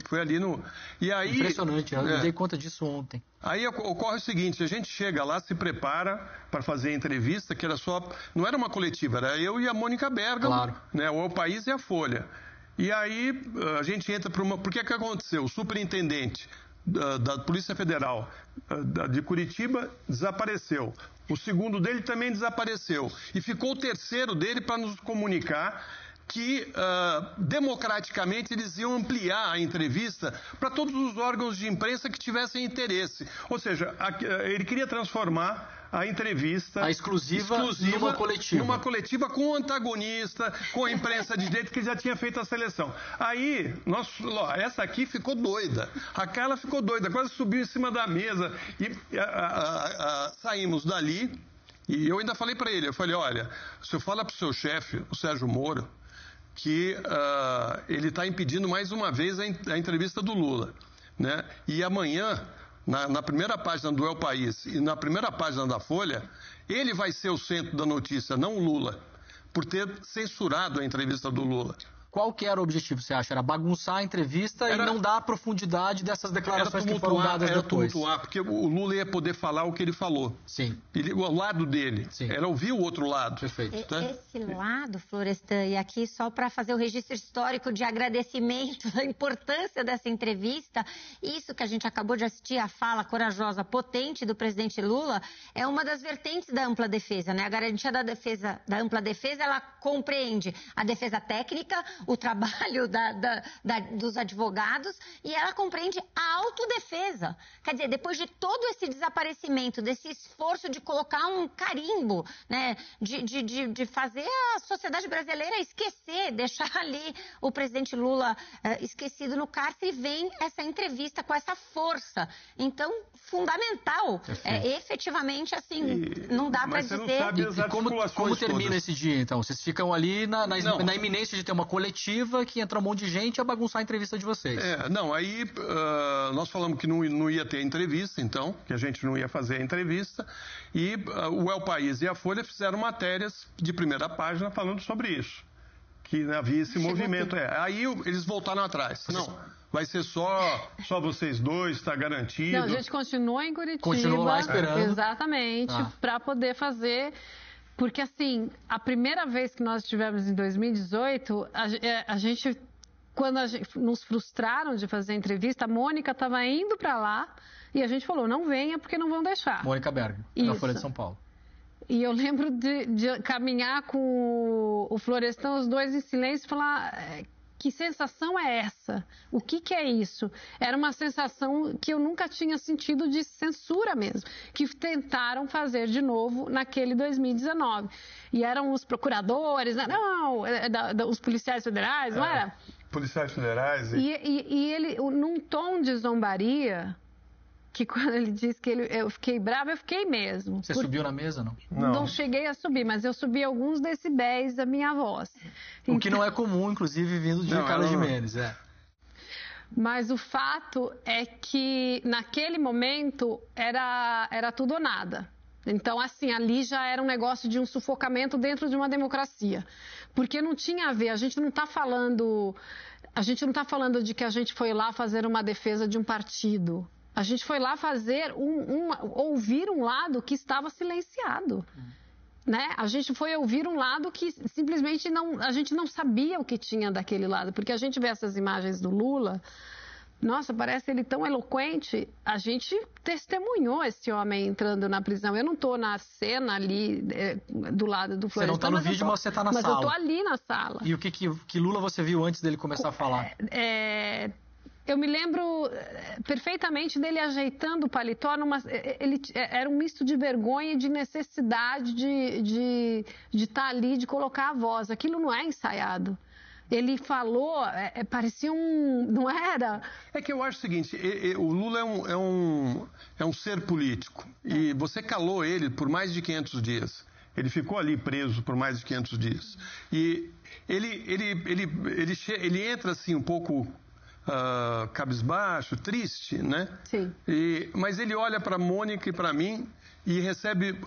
Speaker 8: foi ali no... E aí,
Speaker 1: impressionante, eu me dei conta disso ontem.
Speaker 8: Aí ocorre o seguinte, a gente chega lá, se prepara para fazer a entrevista, que era só... Não era uma coletiva, era eu e a Mônica Bergamo,
Speaker 1: claro.
Speaker 8: Né? O País e a Folha. E aí a gente entra para uma... Por que aconteceu? O superintendente da Polícia Federal de Curitiba desapareceu. O segundo dele também desapareceu. E ficou o terceiro dele para nos comunicar que, democraticamente, eles iam ampliar a entrevista para todos os órgãos de imprensa que tivessem interesse. Ou seja, ele queria transformar a entrevista...
Speaker 1: A exclusiva numa coletiva.
Speaker 8: Numa coletiva com o antagonista, com a imprensa de direito, que já tinha feito a seleção. Aí, essa aqui ficou doida. A Carla ficou doida, quase subiu em cima da mesa. E saímos dali, e eu ainda falei para ele, eu falei, olha, o senhor fala para o seu chefe, o Sérgio Moro, que ele está impedindo mais uma vez a entrevista do Lula. Né? E amanhã... Na primeira página do El País e na primeira página da Folha, ele vai ser o centro da notícia, não o Lula, por ter censurado a entrevista do Lula.
Speaker 1: qual que era o objetivo, você acha? Era bagunçar a entrevista e não dar a profundidade dessas declarações que foram dadas depois?
Speaker 8: Era tumultuar, porque o Lula ia poder falar o que ele falou.
Speaker 1: Sim.
Speaker 8: O lado dele. Sim. Era ouvir o outro lado.
Speaker 1: Perfeito.
Speaker 2: Esse lado, Florestan, e aqui só para fazer o registro histórico de agradecimento da importância dessa entrevista, isso que a gente acabou de assistir, a fala corajosa, potente do presidente Lula, é uma das vertentes da ampla defesa, né? A garantia da ampla defesa, ela compreende a defesa técnica, o trabalho dos advogados, e ela compreende a autodefesa. Quer dizer, depois de todo esse desaparecimento, desse esforço de colocar um carimbo, né, de fazer a sociedade brasileira esquecer, deixar ali o presidente Lula esquecido no cárcere, vem essa entrevista com essa força. Então, fundamental. Efetivamente, assim, não dá para dizer...
Speaker 1: E como termina esse dia, então? Vocês ficam ali na iminência de ter uma coletiva que entra um monte de gente a bagunçar a entrevista de vocês.
Speaker 8: Aí nós falamos que não ia ter entrevista, então, que a gente não ia fazer a entrevista, e o El País e a Folha fizeram matérias de primeira página falando sobre isso, que havia esse movimento. Aí eles voltaram atrás. Não, vai ser só vocês dois, está garantido.
Speaker 22: Não, a gente continua em Curitiba.
Speaker 1: Continuou lá esperando.
Speaker 22: Exatamente, para poder fazer... Porque, assim, a primeira vez que nós estivemos em 2018, quando nos frustraram de fazer a entrevista, a Mônica estava indo para lá e a gente falou, não venha porque não vão deixar.
Speaker 1: Mônica Bergamo, da Folha de São Paulo.
Speaker 22: E eu lembro de caminhar com o Florestan, os dois em silêncio, e falar... Que sensação é essa? O que é isso? Era uma sensação que eu nunca tinha sentido de censura mesmo, que tentaram fazer de novo naquele 2019. E eram os procuradores, os policiais federais, não era?
Speaker 8: Policiais federais.
Speaker 22: E ele, num tom de zombaria... que quando ele disse que eu fiquei brava, eu fiquei mesmo.
Speaker 1: Você subiu na mesa, não?
Speaker 22: Não cheguei a subir, mas eu subi alguns decibéis da minha voz.
Speaker 1: O que não é comum, inclusive, vindo de Carla Gimenez,
Speaker 22: Mas o fato é que, naquele momento, era tudo ou nada. Então, assim, ali já era um negócio de um sufocamento dentro de uma democracia. Porque não tinha a ver, a gente não está falando de que a gente foi lá fazer uma defesa de um partido. A gente foi lá fazer ouvir um lado que estava silenciado. Né? A gente foi ouvir um lado que simplesmente a gente não sabia o que tinha daquele lado. Porque a gente vê essas imagens do Lula, nossa, parece ele tão eloquente. A gente testemunhou esse homem entrando na prisão. Eu não estou na cena ali do lado do Florestan.
Speaker 1: Você não está no vídeo, mas você está na sala.
Speaker 22: Mas eu estou ali na sala.
Speaker 1: E o que Lula você viu antes dele começar a falar?
Speaker 22: Eu me lembro perfeitamente dele ajeitando o paletó. Era um misto de vergonha e de necessidade de estar ali, de colocar a voz. Aquilo não é ensaiado. Ele falou, parecia não era?
Speaker 8: É que eu acho o seguinte, o Lula é um ser político. E você calou ele por mais de 500 dias. Ele ficou ali preso por mais de 500 dias. E ele entra assim um pouco... cabisbaixo, triste, né?
Speaker 22: Sim.
Speaker 8: Mas ele olha para a Mônica e para mim e recebe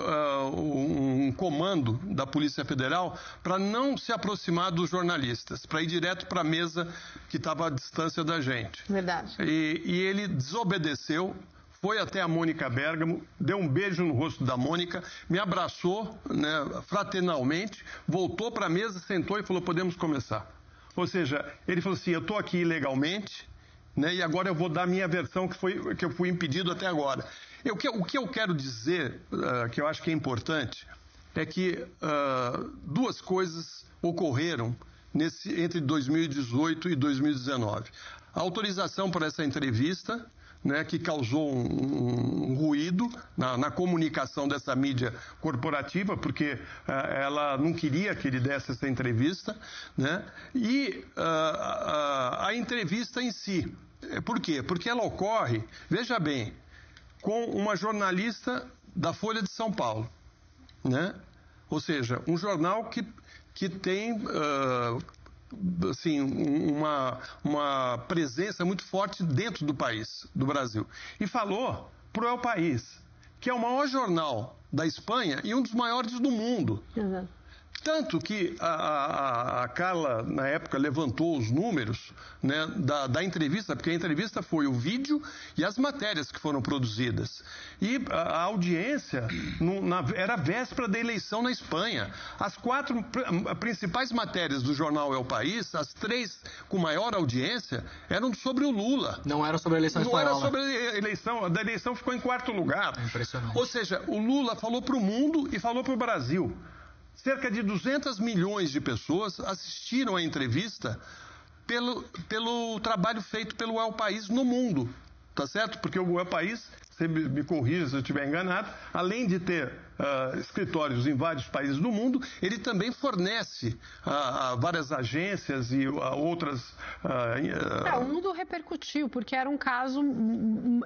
Speaker 8: um comando da Polícia Federal para não se aproximar dos jornalistas, para ir direto para a mesa que estava à distância da gente.
Speaker 22: Verdade.
Speaker 8: E ele desobedeceu, foi até a Mônica Bergamo, deu um beijo no rosto da Mônica, me abraçou, né, fraternalmente, voltou para a mesa, sentou e falou, podemos começar. Ou seja, ele falou assim, eu estou aqui ilegalmente, né, e agora eu vou dar a minha versão que eu fui impedido até agora. O que eu quero dizer, que eu acho que é importante, é que duas coisas ocorreram entre 2018 e 2019. A autorização para essa entrevista, né, que causou um ruído na comunicação dessa mídia corporativa, porque ela não queria que ele desse essa entrevista, né, e a entrevista em si. Por quê? Porque ela ocorre, veja bem, com uma jornalista da Folha de São Paulo, né? Ou seja, um jornal que tem... assim, uma presença muito forte dentro do país, do Brasil. E falou para o El País, que é o maior jornal da Espanha e um dos maiores do mundo.
Speaker 22: Uhum.
Speaker 8: Tanto que a Carla, na época, levantou os números, né, da entrevista, porque a entrevista foi o vídeo e as matérias que foram produzidas. E a audiência era véspera da eleição na Espanha. As 4 principais matérias do jornal El País, as 3 com maior audiência, eram sobre o Lula.
Speaker 1: Não era sobre a eleição espanhola.
Speaker 8: Não era sobre a eleição. A eleição ficou em 4º lugar.
Speaker 1: Impressionante.
Speaker 8: Ou seja, o Lula falou para o mundo e falou para o Brasil. Cerca de 200 milhões de pessoas assistiram à entrevista pelo trabalho feito pelo El País no mundo, tá certo? Porque o El País, você me corrija se eu estiver enganado, além de ter escritórios em vários países do mundo, ele também fornece a várias agências e a outras...
Speaker 22: O mundo repercutiu, porque era um caso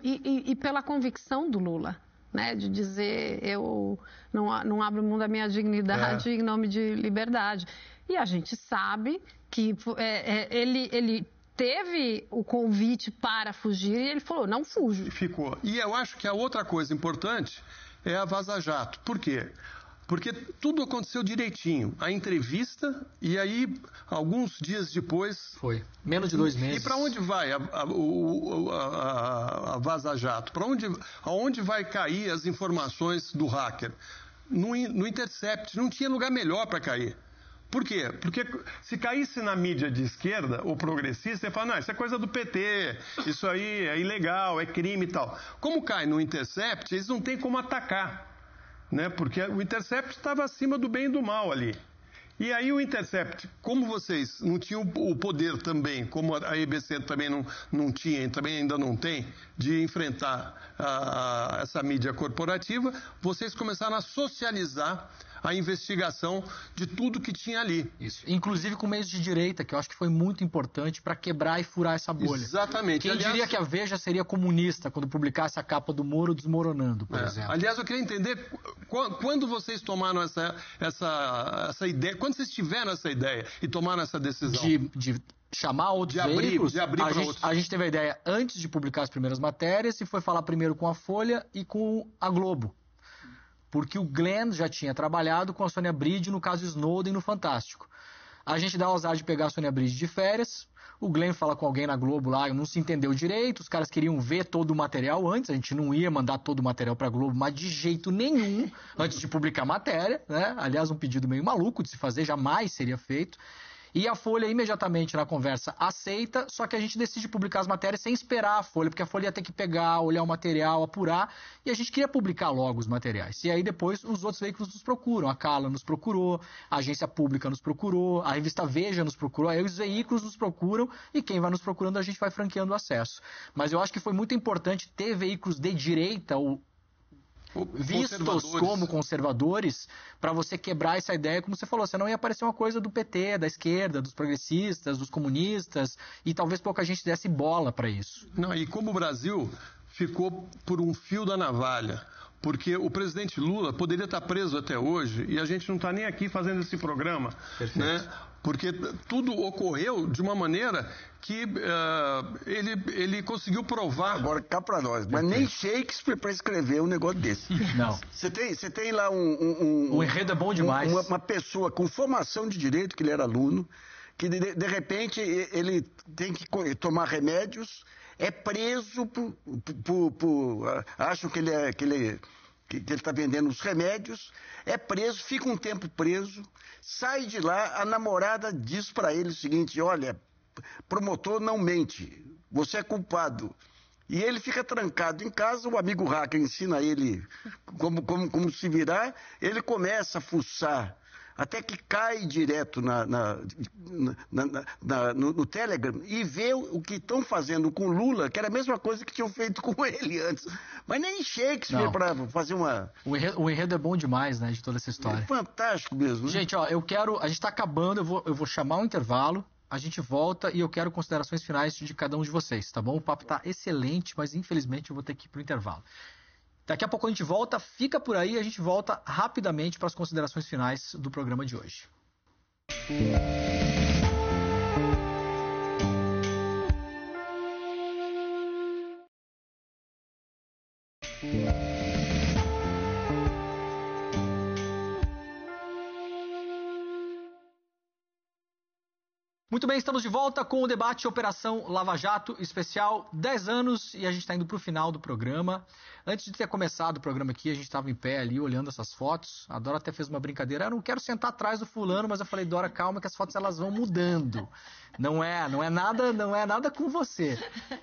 Speaker 22: e pela convicção do Lula. Né, de dizer, eu não abro mão da minha dignidade em nome de liberdade. E a gente sabe que ele teve o convite para fugir e ele falou, não fujo.
Speaker 8: Ficou. E eu acho que a outra coisa importante é a Vaza Jato. Por quê? Porque tudo aconteceu direitinho. A entrevista e aí, alguns dias depois...
Speaker 1: Foi. Menos de 2 meses.
Speaker 8: E para onde vai a Vaza Jato? Aonde vai cair as informações do hacker? No Intercept. Não tinha lugar melhor para cair. Por quê? Porque se caísse na mídia de esquerda ou progressista, você fala, não, isso é coisa do PT, isso aí é ilegal, é crime e tal. Como cai no Intercept, eles não têm como atacar. Né? Porque o Intercept estava acima do bem e do mal ali. E aí o Intercept, como vocês não tinham o poder também, como a EBC também não tinha, também ainda não tem, de enfrentar essa mídia corporativa, vocês começaram a socializar a investigação de tudo que tinha ali.
Speaker 1: Isso. Inclusive com meios de direita, que eu acho que foi muito importante para quebrar e furar essa bolha.
Speaker 8: Exatamente.
Speaker 1: Quem diria que a Veja seria comunista quando publicasse a capa do Moro desmoronando, por exemplo.
Speaker 8: Aliás, eu queria entender quando vocês tomaram essa ideia, quando vocês tiveram essa ideia e tomaram essa decisão?
Speaker 1: De chamar outros veículos. A gente teve a ideia antes de publicar as primeiras matérias e foi falar primeiro com a Folha e com a Globo. Porque o Glenn já tinha trabalhado com a Sônia Bride no caso Snowden no Fantástico. A gente dá o azar de pegar a Sônia Bride de férias, o Glenn fala com alguém na Globo lá, não se entendeu direito, os caras queriam ver todo o material antes, a gente não ia mandar todo o material para a Globo, mas de jeito nenhum, antes de publicar a matéria, né? Aliás, um pedido meio maluco de se fazer, jamais seria feito. E a Folha imediatamente na conversa aceita, só que a gente decide publicar as matérias sem esperar a Folha, porque a Folha ia ter que pegar, olhar o material, apurar, e a gente queria publicar logo os materiais. E aí depois os outros veículos nos procuram, a Carla nos procurou, a Agência Pública nos procurou, a revista Veja nos procurou, aí os veículos nos procuram e quem vai nos procurando a gente vai franqueando o acesso. Mas eu acho que foi muito importante ter veículos de direita ou vistos como conservadores, para você quebrar essa ideia, como você falou, senão ia aparecer uma coisa do PT, da esquerda, dos progressistas, dos comunistas, e talvez pouca gente desse bola para isso.
Speaker 8: Não, e como o Brasil ficou por um fio da navalha, porque o presidente Lula poderia estar preso até hoje, e a gente não está nem aqui fazendo esse programa, né? Porque tudo ocorreu de uma maneira que ele conseguiu provar.
Speaker 7: Agora, cá para nós, mas nem Shakespeare para escrever um negócio desse.
Speaker 1: Não.
Speaker 7: Você tem lá
Speaker 1: o enredo é bom demais.
Speaker 7: Uma pessoa com formação de direito, que ele era aluno, que de repente ele tem que tomar remédios, é preso acham que ele está vendendo os remédios, é preso, fica um tempo preso, sai de lá, a namorada diz para ele o seguinte, olha, promotor não mente, você é culpado. E ele fica trancado em casa, o amigo hacker ensina ele como se virar, ele começa a fuçar, até que cai direto no Telegram e vê o que estão fazendo com Lula, que era a mesma coisa que tinham feito com ele antes. Mas nem Shakespeare para fazer uma...
Speaker 1: O enredo é bom demais, né, de toda essa história.
Speaker 7: É fantástico mesmo. Né?
Speaker 1: Gente, ó, a gente está acabando, eu vou chamar um intervalo, a gente volta e eu quero considerações finais de cada um de vocês, tá bom? O papo está excelente, mas infelizmente eu vou ter que ir para o intervalo. Daqui a pouco a gente volta, fica por aí, a gente volta rapidamente para as considerações finais do programa de hoje. Muito bem, estamos de volta com o debate Operação Lava Jato especial 10 anos e a gente está indo para o final do programa. Antes de ter começado o programa aqui, a gente estava em pé ali olhando essas fotos. A Dora até fez uma brincadeira, eu não quero sentar atrás do fulano, mas eu falei, Dora, calma que as fotos elas vão mudando. Não é nada com você.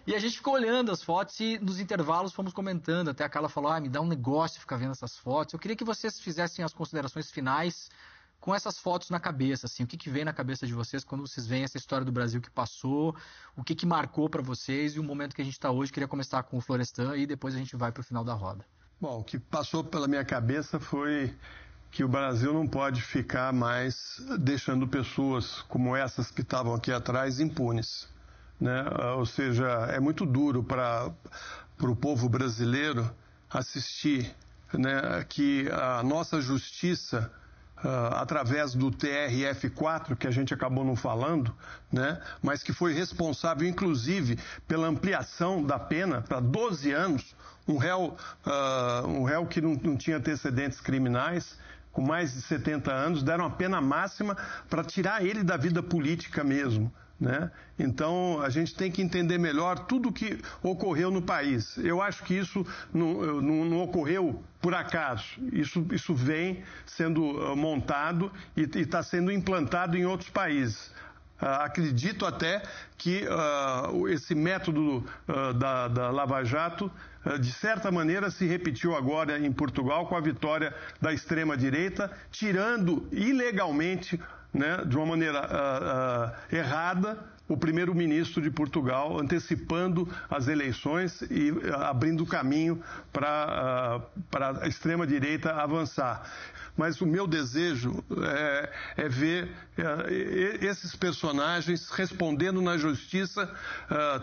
Speaker 1: E a gente ficou olhando as fotos e nos intervalos fomos comentando. Até a Carla falou, me dá um negócio ficar vendo essas fotos. Eu queria que vocês fizessem as considerações finais com essas fotos na cabeça, assim, o que vem na cabeça de vocês quando vocês veem essa história do Brasil que passou, o que marcou para vocês e o momento que a gente está hoje. Queria começar com o Florestan e depois a gente vai para o final da roda.
Speaker 8: Bom, o que passou pela minha cabeça foi que o Brasil não pode ficar mais deixando pessoas como essas que estavam aqui atrás impunes, né? Ou seja, é muito duro para o povo brasileiro assistir, né, que a nossa justiça, através do TRF4, que a gente acabou não falando, né, mas que foi responsável, inclusive, pela ampliação da pena para 12 anos, um réu que não tinha antecedentes criminais, com mais de 70 anos, deram a pena máxima para tirar ele da vida política mesmo, né? Então, a gente tem que entender melhor tudo o que ocorreu no país. Eu acho que isso não ocorreu por acaso. Isso vem sendo montado e está sendo implantado em outros países. Acredito até que esse método da Lava Jato, de certa maneira, se repetiu agora em Portugal com a vitória da extrema-direita, tirando ilegalmente, né, de uma maneira errada, o primeiro-ministro de Portugal, antecipando as eleições e abrindo caminho para a extrema-direita avançar. Mas o meu desejo é ver esses personagens respondendo na justiça,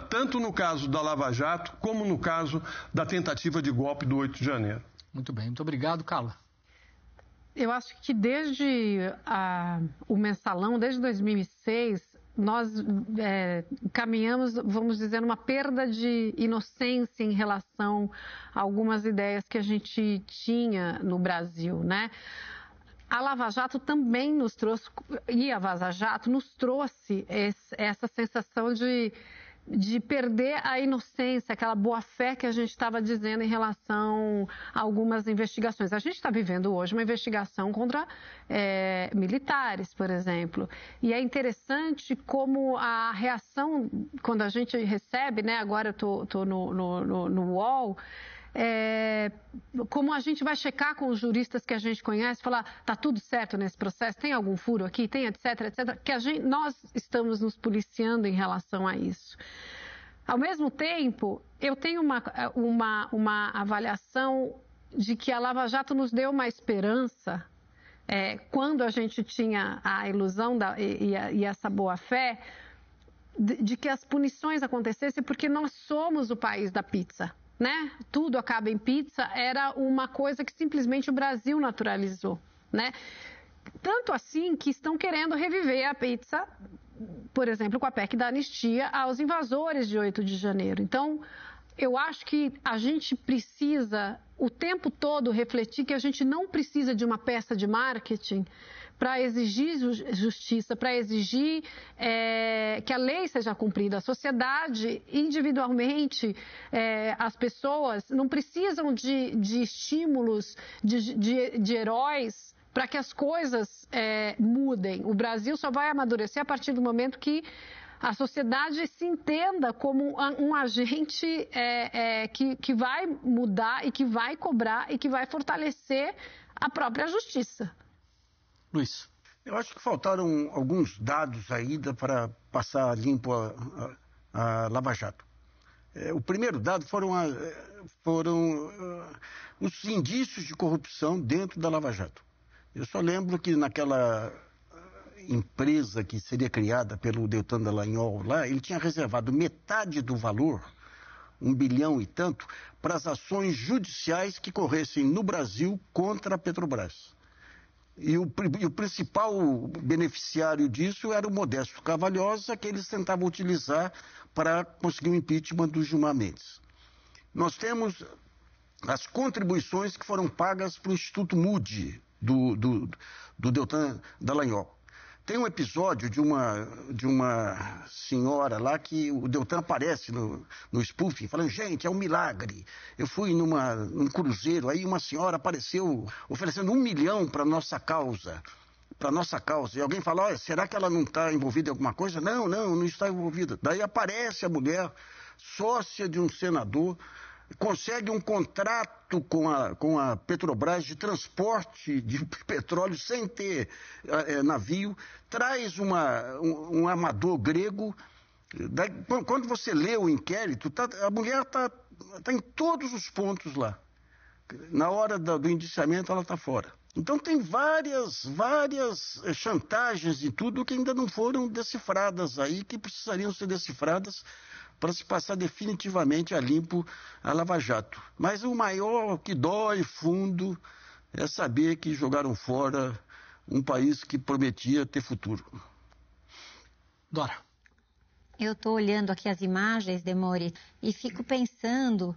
Speaker 8: tanto no caso da Lava Jato, como no caso da tentativa de golpe do 8 de janeiro.
Speaker 1: Muito bem, muito obrigado, Carla.
Speaker 22: Eu acho que desde o Mensalão, desde 2006, nós caminhamos, vamos dizer, uma perda de inocência em relação a algumas ideias que a gente tinha no Brasil, né? A Lava Jato também nos trouxe, e a Vaza Jato nos trouxe essa sensação de perder a inocência, aquela boa-fé que a gente estava dizendo em relação a algumas investigações. A gente está vivendo hoje uma investigação contra militares, por exemplo. E é interessante como a reação, quando a gente recebe, né, agora eu estou no UOL, como a gente vai checar com os juristas que a gente conhece, falar, está tudo certo nesse processo, tem algum furo aqui, tem etc, que nós estamos nos policiando em relação a isso. Ao mesmo tempo, eu tenho uma avaliação de que a Lava Jato nos deu uma esperança, quando a gente tinha a ilusão e essa boa-fé, de que as punições acontecessem, porque nós somos o país da pizza. Né? Tudo acaba em pizza, era uma coisa que simplesmente o Brasil naturalizou, né? Tanto assim que estão querendo reviver a pizza, por exemplo, com a PEC da anistia aos invasores de 8 de janeiro. Então, eu acho que a gente precisa o tempo todo refletir que a gente não precisa de uma peça de marketing para exigir justiça, para exigir que a lei seja cumprida. A sociedade, individualmente, as pessoas não precisam de estímulos, de heróis para que as coisas mudem. O Brasil só vai amadurecer a partir do momento que a sociedade se entenda como um agente que vai mudar e que vai cobrar e que vai fortalecer a própria justiça.
Speaker 1: Luiz.
Speaker 7: Eu acho que faltaram alguns dados ainda para passar limpo a Lava Jato. O primeiro dado foram os indícios de corrupção dentro da Lava Jato. Eu só lembro que naquela empresa que seria criada pelo Deltan Dallagnol lá, ele tinha reservado metade do valor, 1 bilhão e tanto, para as ações judiciais que corressem no Brasil contra a Petrobras. E o principal beneficiário disso era o Modesto Cavalhosa, que eles tentavam utilizar para conseguir o impeachment do Gilmar Mendes. Nós temos as contribuições que foram pagas para o Instituto Moody, do Deltan Dallagnol. Tem um episódio de uma senhora lá que o Deltan aparece no spoofing, falando, gente, é um milagre. Eu fui num cruzeiro, aí uma senhora apareceu oferecendo 1 milhão para nossa causa. E alguém fala, olha, será que ela não está envolvida em alguma coisa? Não está envolvida. Daí aparece a mulher, sócia de um senador, consegue um contrato com a Petrobras de transporte de petróleo sem ter navio, traz um armador grego. Daí, quando você lê o inquérito, a mulher está em todos os pontos lá. Na hora do indiciamento, ela está fora. Então tem várias chantagens e tudo que ainda não foram decifradas aí, que precisariam ser decifradas para se passar definitivamente a limpo a Lava Jato. Mas o maior que dói fundo é saber que jogaram fora um país que prometia ter futuro.
Speaker 1: Dora.
Speaker 2: Eu estou olhando aqui as imagens, Demore, e fico pensando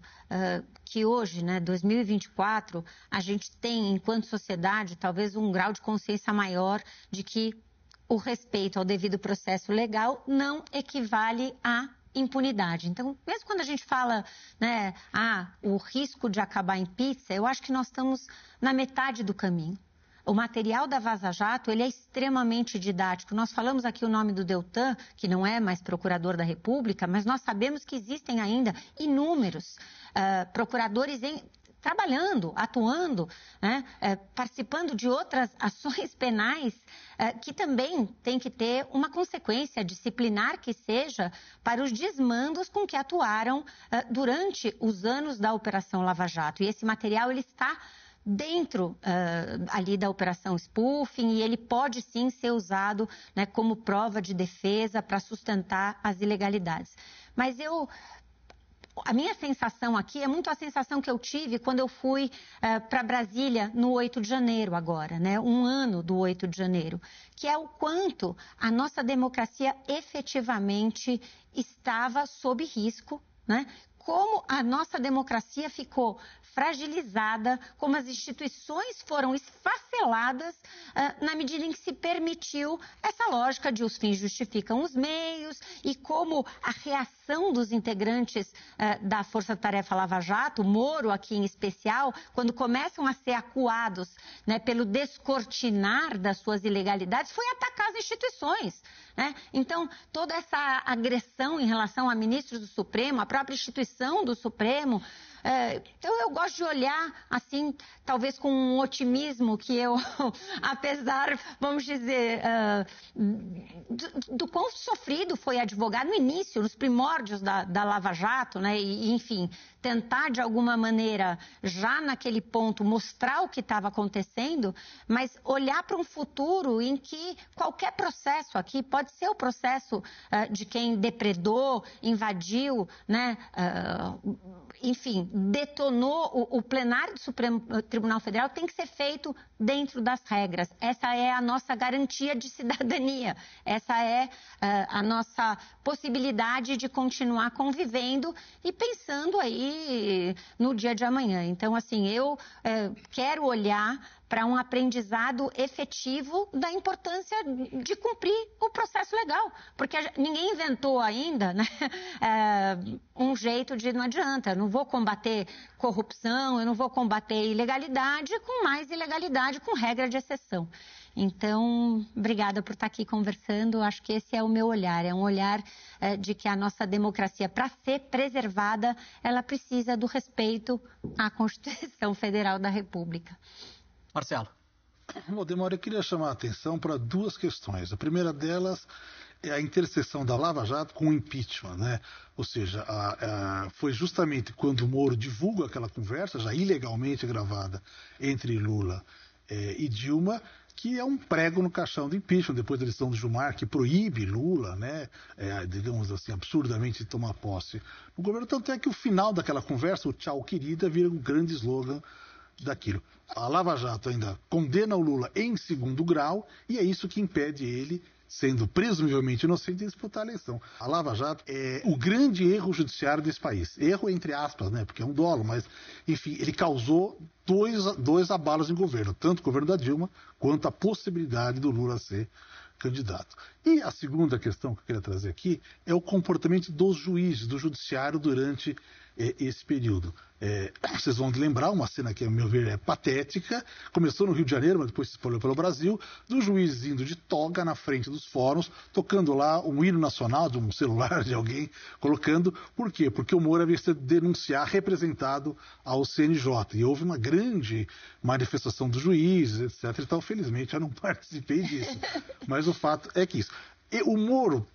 Speaker 2: que hoje, 2024, a gente tem, enquanto sociedade, talvez um grau de consciência maior de que o respeito ao devido processo legal não equivale a impunidade. Então, mesmo quando a gente fala, o risco de acabar em pizza, eu acho que nós estamos na metade do caminho. O material da Vaza Jato, ele é extremamente didático. Nós falamos aqui o nome do Deltan, que não é mais procurador da República, mas nós sabemos que existem ainda inúmeros procuradores trabalhando, atuando, participando de outras ações penais que também tem que ter uma consequência disciplinar que seja para os desmandos com que atuaram durante os anos da Operação Lava Jato. E esse material, ele está dentro ali da Operação Spoofing e ele pode sim ser usado como prova de defesa para sustentar as ilegalidades. Mas a minha sensação aqui é muito a sensação que eu tive quando eu fui para Brasília no 8 de janeiro agora, um ano do 8 de janeiro, que é o quanto a nossa democracia efetivamente estava sob risco, como a nossa democracia ficou fragilizada, como as instituições foram esfaceladas na medida em que se permitiu essa lógica de os fins justificam os meios e como a reação dos integrantes da Força Tarefa Lava Jato, Moro aqui em especial, quando começam a ser acuados pelo descortinar das suas ilegalidades, foi atacar as instituições. Então, toda essa agressão em relação a ministros do Supremo, a própria instituição do Supremo, então eu gosto de olhar assim, talvez com um otimismo que eu, apesar, vamos dizer, do quão sofrido foi advogar no início, nos primórdios da Lava Jato, e enfim, tentar de alguma maneira, já naquele ponto, mostrar o que estava acontecendo, mas olhar para um futuro em que qualquer processo aqui pode ser o processo de quem depredou, invadiu, enfim, detonou o plenário do Supremo Tribunal Federal, tem que ser feito dentro das regras. Essa é a nossa garantia de cidadania. Essa é a nossa possibilidade de continuar convivendo e pensando aí no dia de amanhã. Então, assim, eu quero olhar para um aprendizado efetivo da importância de cumprir o processo legal. Porque ninguém inventou ainda um jeito de não adianta, eu não vou combater corrupção, eu não vou combater ilegalidade com mais ilegalidade, com regra de exceção. Então, obrigada por estar aqui conversando. Acho que esse é o meu olhar. É um olhar de que a nossa democracia, para ser preservada, ela precisa do respeito à Constituição Federal da República.
Speaker 1: Marcelo.
Speaker 21: Demore, eu queria chamar a atenção para duas questões. A primeira delas é a interseção da Lava Jato com o impeachment, Ou seja, foi justamente quando o Moro divulga aquela conversa, já ilegalmente gravada, entre Lula e Dilma, que é um prego no caixão do impeachment, depois da eleição do Gilmar, que proíbe Lula, digamos assim, absurdamente de tomar posse no governo. Tanto é que o final daquela conversa, o tchau querida, vira um grande slogan daquilo. A Lava Jato ainda condena o Lula em segundo grau e é isso que impede ele, sendo presumivelmente inocente, de disputar a eleição. A Lava Jato é o grande erro judiciário desse país. Erro entre aspas, porque é um dolo, mas, enfim, ele causou dois abalos em governo, tanto o governo da Dilma quanto a possibilidade do Lula ser candidato. E a segunda questão que eu queria trazer aqui é o comportamento dos juízes, do judiciário durante esse período. Vocês vão lembrar uma cena que, a meu ver, é patética. Começou no Rio de Janeiro, mas depois se espalhou pelo Brasil, dos juízes indo de toga na frente dos fóruns, tocando lá um hino nacional de um celular de alguém, colocando. Por quê? Porque o Moro havia sido denunciar, representado ao CNJ. E houve uma grande manifestação dos juízes, etc. Então, felizmente, eu não participei disso. Mas o fato é que isso. E o Moro,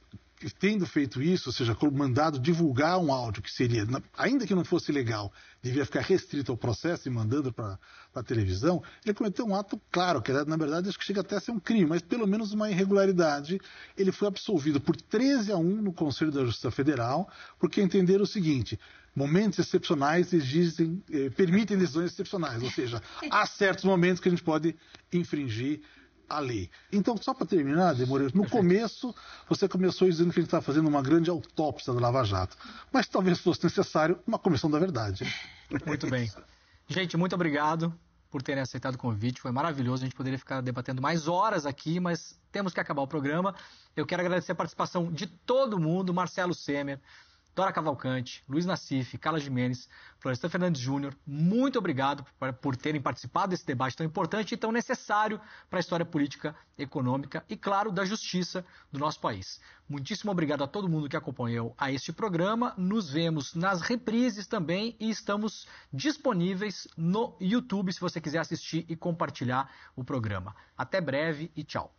Speaker 21: tendo feito isso, ou seja, mandado divulgar um áudio que seria, ainda que não fosse legal, devia ficar restrito ao processo e mandando para a televisão, ele cometeu um ato claro, que na verdade acho que chega até a ser um crime, mas pelo menos uma irregularidade. Ele foi absolvido por 13-1 no Conselho da Justiça Federal, porque entenderam o seguinte: momentos excepcionais permitem decisões excepcionais, ou seja, há certos momentos que a gente pode infringir a lei. Então, só para terminar, Demorei, no começo você começou dizendo que a gente estava fazendo uma grande autópsia da Lava Jato, mas talvez fosse necessário uma comissão da verdade.
Speaker 1: Muito bem. Gente, muito obrigado por terem aceitado o convite, foi maravilhoso, a gente poderia ficar debatendo mais horas aqui, mas temos que acabar o programa. Eu quero agradecer a participação de todo mundo, Marcelo Semer, Dora Cavalcante, Luiz Nassif, Carla Gimenez, Florestan Fernandes Júnior, muito obrigado por terem participado desse debate tão importante e tão necessário para a história política, econômica e, claro, da justiça do nosso país. Muitíssimo obrigado a todo mundo que acompanhou a este programa. Nos vemos nas reprises também e estamos disponíveis no YouTube se você quiser assistir e compartilhar o programa. Até breve e tchau.